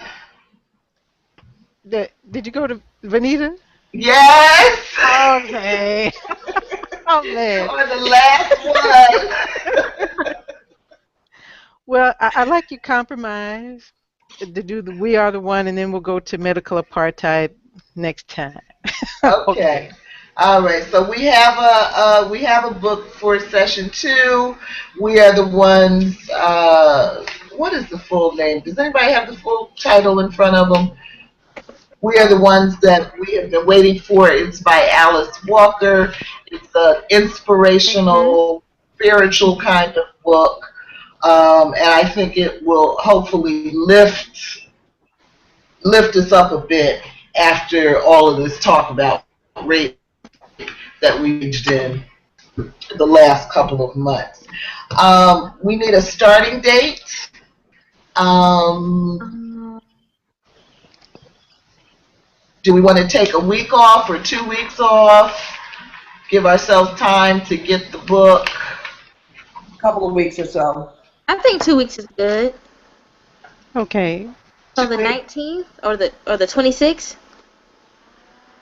Did you go to Venita? Yes. Okay. Oh man. Or the last one. Well, I like your compromise to do the we are the one, and then we'll go to medical apartheid next time. Okay. All right. So we have a book for session 2. We are the ones. What is the full name? Does anybody have the full title in front of them? We are the ones that we have been waiting for. It's by Alice Walker. It's an inspirational, spiritual kind of book, and I think it will hopefully lift us up a bit after all of this talk about rape that we reached in the last couple of months. We need a starting date. Do we want to take a week off or 2 weeks off? Give ourselves time to get the book. A couple of weeks or so. I think 2 weeks is good. Okay. So the 19th or the 26th?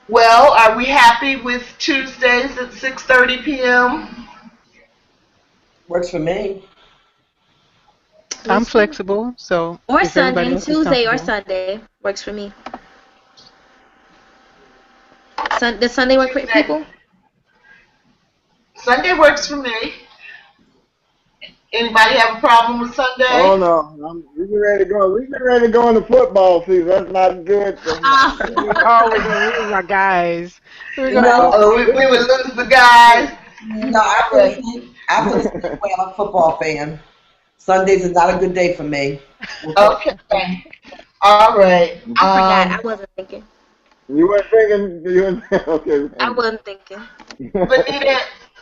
Well, are we happy with Tuesdays at 6:30 p.m.? Works for me. I'm flexible, so. Or if everybody Sunday, else is Tuesday or comfortable. Sunday works for me. Does Sunday work for people? Sunday works for me. Anybody have a problem with Sunday? Oh no, we get ready to go. We get ready to go into football season. That's not good. Oh, we're gonna lose our guys. We would lose the guys. No, I feel the same way. I'm a football fan. Sundays is not a good day for me. Okay. All right. I forgot. I wasn't thinking. You weren't thinking. Okay. I wasn't thinking. Venita,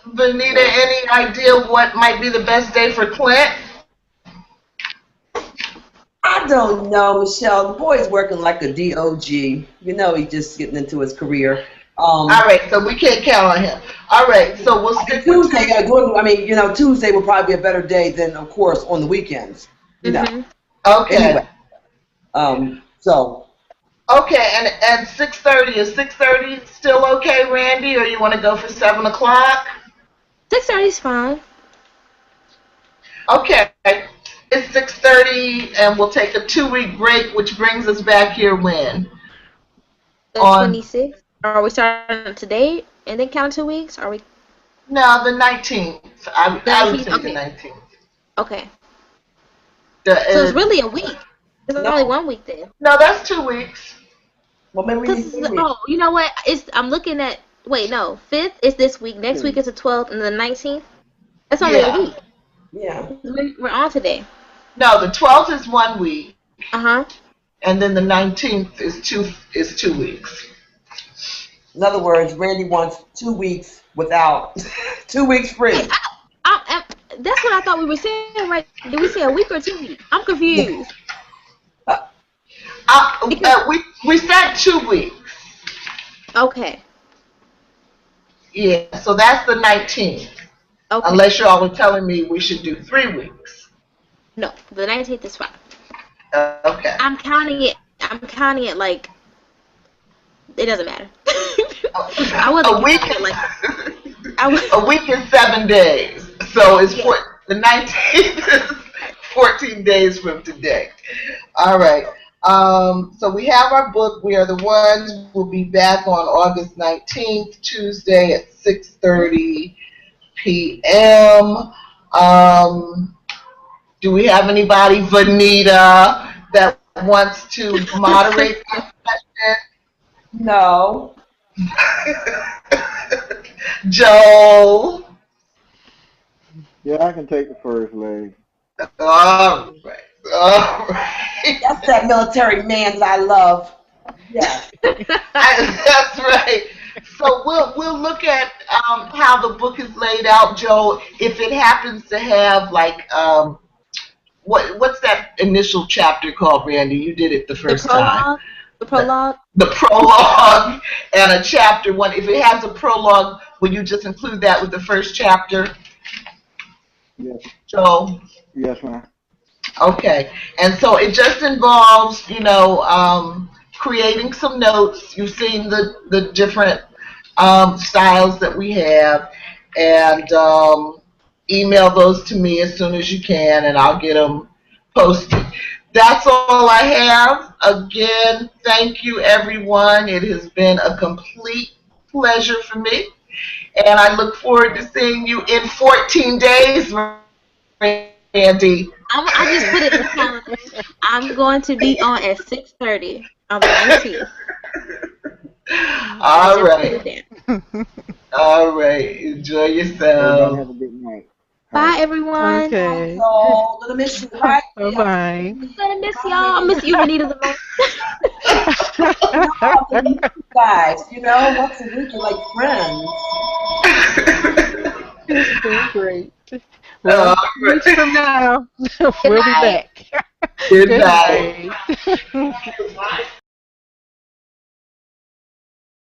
Venita, any idea what might be the best day for Clint? I don't know, Michelle. The boy's working like a DOG. You know, he's just getting into his career. All right, so we can't count on him. All right, so we'll stick with Tuesday. Tuesday will probably be a better day than, of course, on the weekends. You know. Okay. Anyway, so. Okay, and 6:30, is 6:30 still okay, Randie, or you want to go for 7 o'clock? 6:30 is fine. Okay, it's 6:30, and we'll take a 2-week break, which brings us back here when? The 26th? Are we starting today and then count 2 weeks? Are we? No, the 19th. I would say the 19th. Okay. So it's really a week. It's only 1 week then. No, that's 2 weeks. Well, maybe you know what? I'm looking at. Wait, no. 5th is this week. Next week is the 12th, and the 19th. That's only a week. Yeah. We're on today. No, the 12th is 1 week. And then the 19th is 2 weeks. In other words, Randie wants 2 weeks without 2 weeks free. That's what I thought we were saying, right? Did we say a week or 2 weeks? I'm confused. We said 2 weeks. Okay. Yeah, so that's the 19th. Okay. Unless y'all were telling me we should do 3 weeks. No, the 19th is fine. Okay. I'm counting it like it doesn't matter. A week is 7 days. So it's the 19th is 14 days from today. All right. So we have our book. We Are the Ones. We'll be back on August 19th, Tuesday at 6:30 p.m. Do we have anybody, Venita, that wants to moderate this session? No. Joe? Yeah, I can take the first leg. All right. That's that military man's I love. Yeah. That's right. So we'll look at how the book is laid out, Joe. If it happens to have like what's that initial chapter called, Randie? You did it the first time. The prologue. The prologue and a chapter 1. If it has a prologue, will you just include that with the first chapter? Yes. Joe? Yes, ma'am. Okay, and so it just involves, creating some notes. You've seen the different styles that we have, and email those to me as soon as you can, and I'll get them posted. That's all I have. Again, thank you, everyone. It has been a complete pleasure for me, and I look forward to seeing you in 14 days, Randie. I just put it in the calendar. I'm going to be on at 6:30 on the 19th. All right. All right. Enjoy yourself. Have a good night. Bye, everyone. Okay. Oh, gonna miss you. Bye. Bye-bye. I'm gonna miss y'all. I miss you, Venita, the most. Guys, once a week you're like friends. It's been great. Well, weeks from now, we'll be back. Good night.